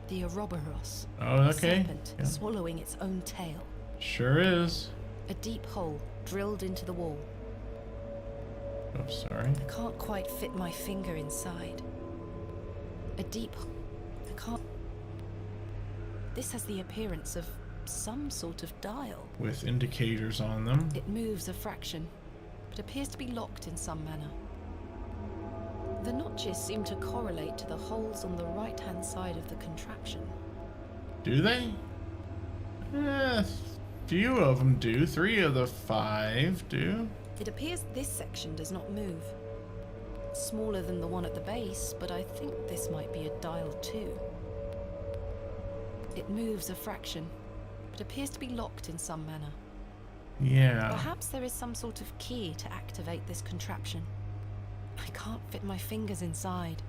The Ouroboros. Oh, A okay. serpent Yeah. swallowing its own tail. Sure is. A deep hole drilled into the wall. Oh, sorry. I can't quite fit my finger inside. A deep... I can't... This has the appearance of some sort of dial. With indicators on them. It moves a fraction, but appears to be locked in some manner. The notches seem to correlate to the holes on the right-hand side of the contraption. Do they? Few of them do. 3 of the 5 do. It appears this section does not move. It's smaller than the one at the base, but I think this might be a dial too. It moves a fraction, but appears to be locked in some manner. Yeah. Perhaps there is some sort of key to activate this contraption. I can't fit my fingers inside.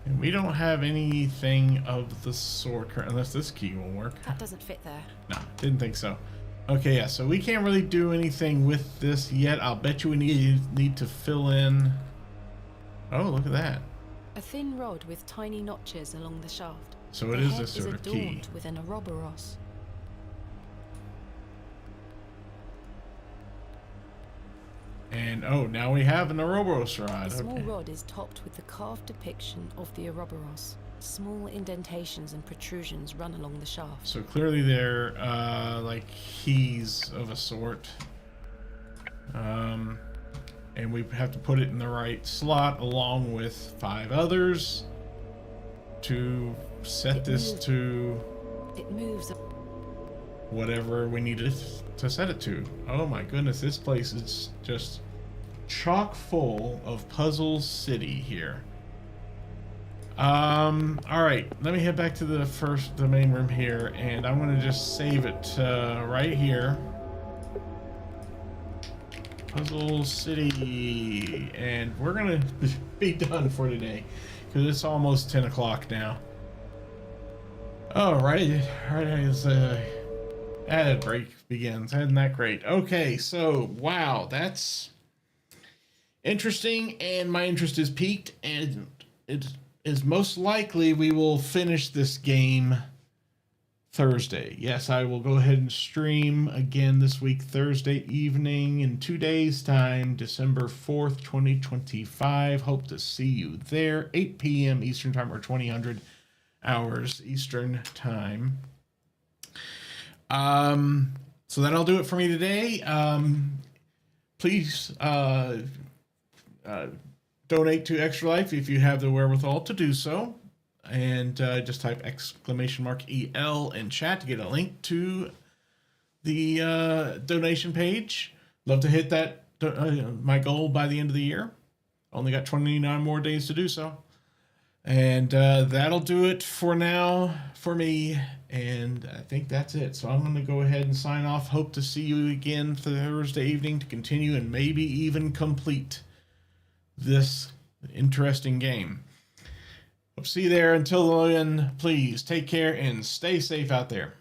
And we don't have anything of the sort, unless this key will work. That doesn't fit there. No, didn't think so. Okay, yeah, so we can't really do anything with this yet. I'll bet you we need to fill in... Oh, look at that. A thin rod with tiny notches along the shaft. So it The is head a sort of key. adorned with an Ouroboros. And, oh, now we have an Ouroboros rod. The small Okay. rod is topped with the carved depiction of the Ouroboros. Small indentations and protrusions run along the shaft. So clearly they're, like, keys of a sort. And we have to put it in the right slot along with 5 others to set this to It moves. whatever we need it to set it to. Oh my goodness, this place is just chock full of Puzzle City here. All right, let me head back to the main room here, and I'm gonna just save it right here. Puzzle City, and we're gonna be done for today because it's almost 10 o'clock now. All right, as ad break begins. Isn't that great? Okay, so wow, that's interesting, and my interest is piqued, and it is most likely we will finish this game Thursday. Yes, I will go ahead and stream again this week, Thursday evening, in 2 days' time, December 4th, 2025. Hope to see you there, 8 p.m. Eastern Time, or 2000 hours Eastern Time. So that'll do it for me today. Please donate to Extra Life if you have the wherewithal to do so. And just type !EL in chat to get a link to the donation page. Love to hit that my goal by the end of the year. Only got 29 more days to do so. And that'll do it for now for me. And I think that's it. So I'm going to go ahead and sign off. Hope to see you again Thursday evening to continue and maybe even complete this interesting game. Hope to see you there. Until then, please take care and stay safe out there.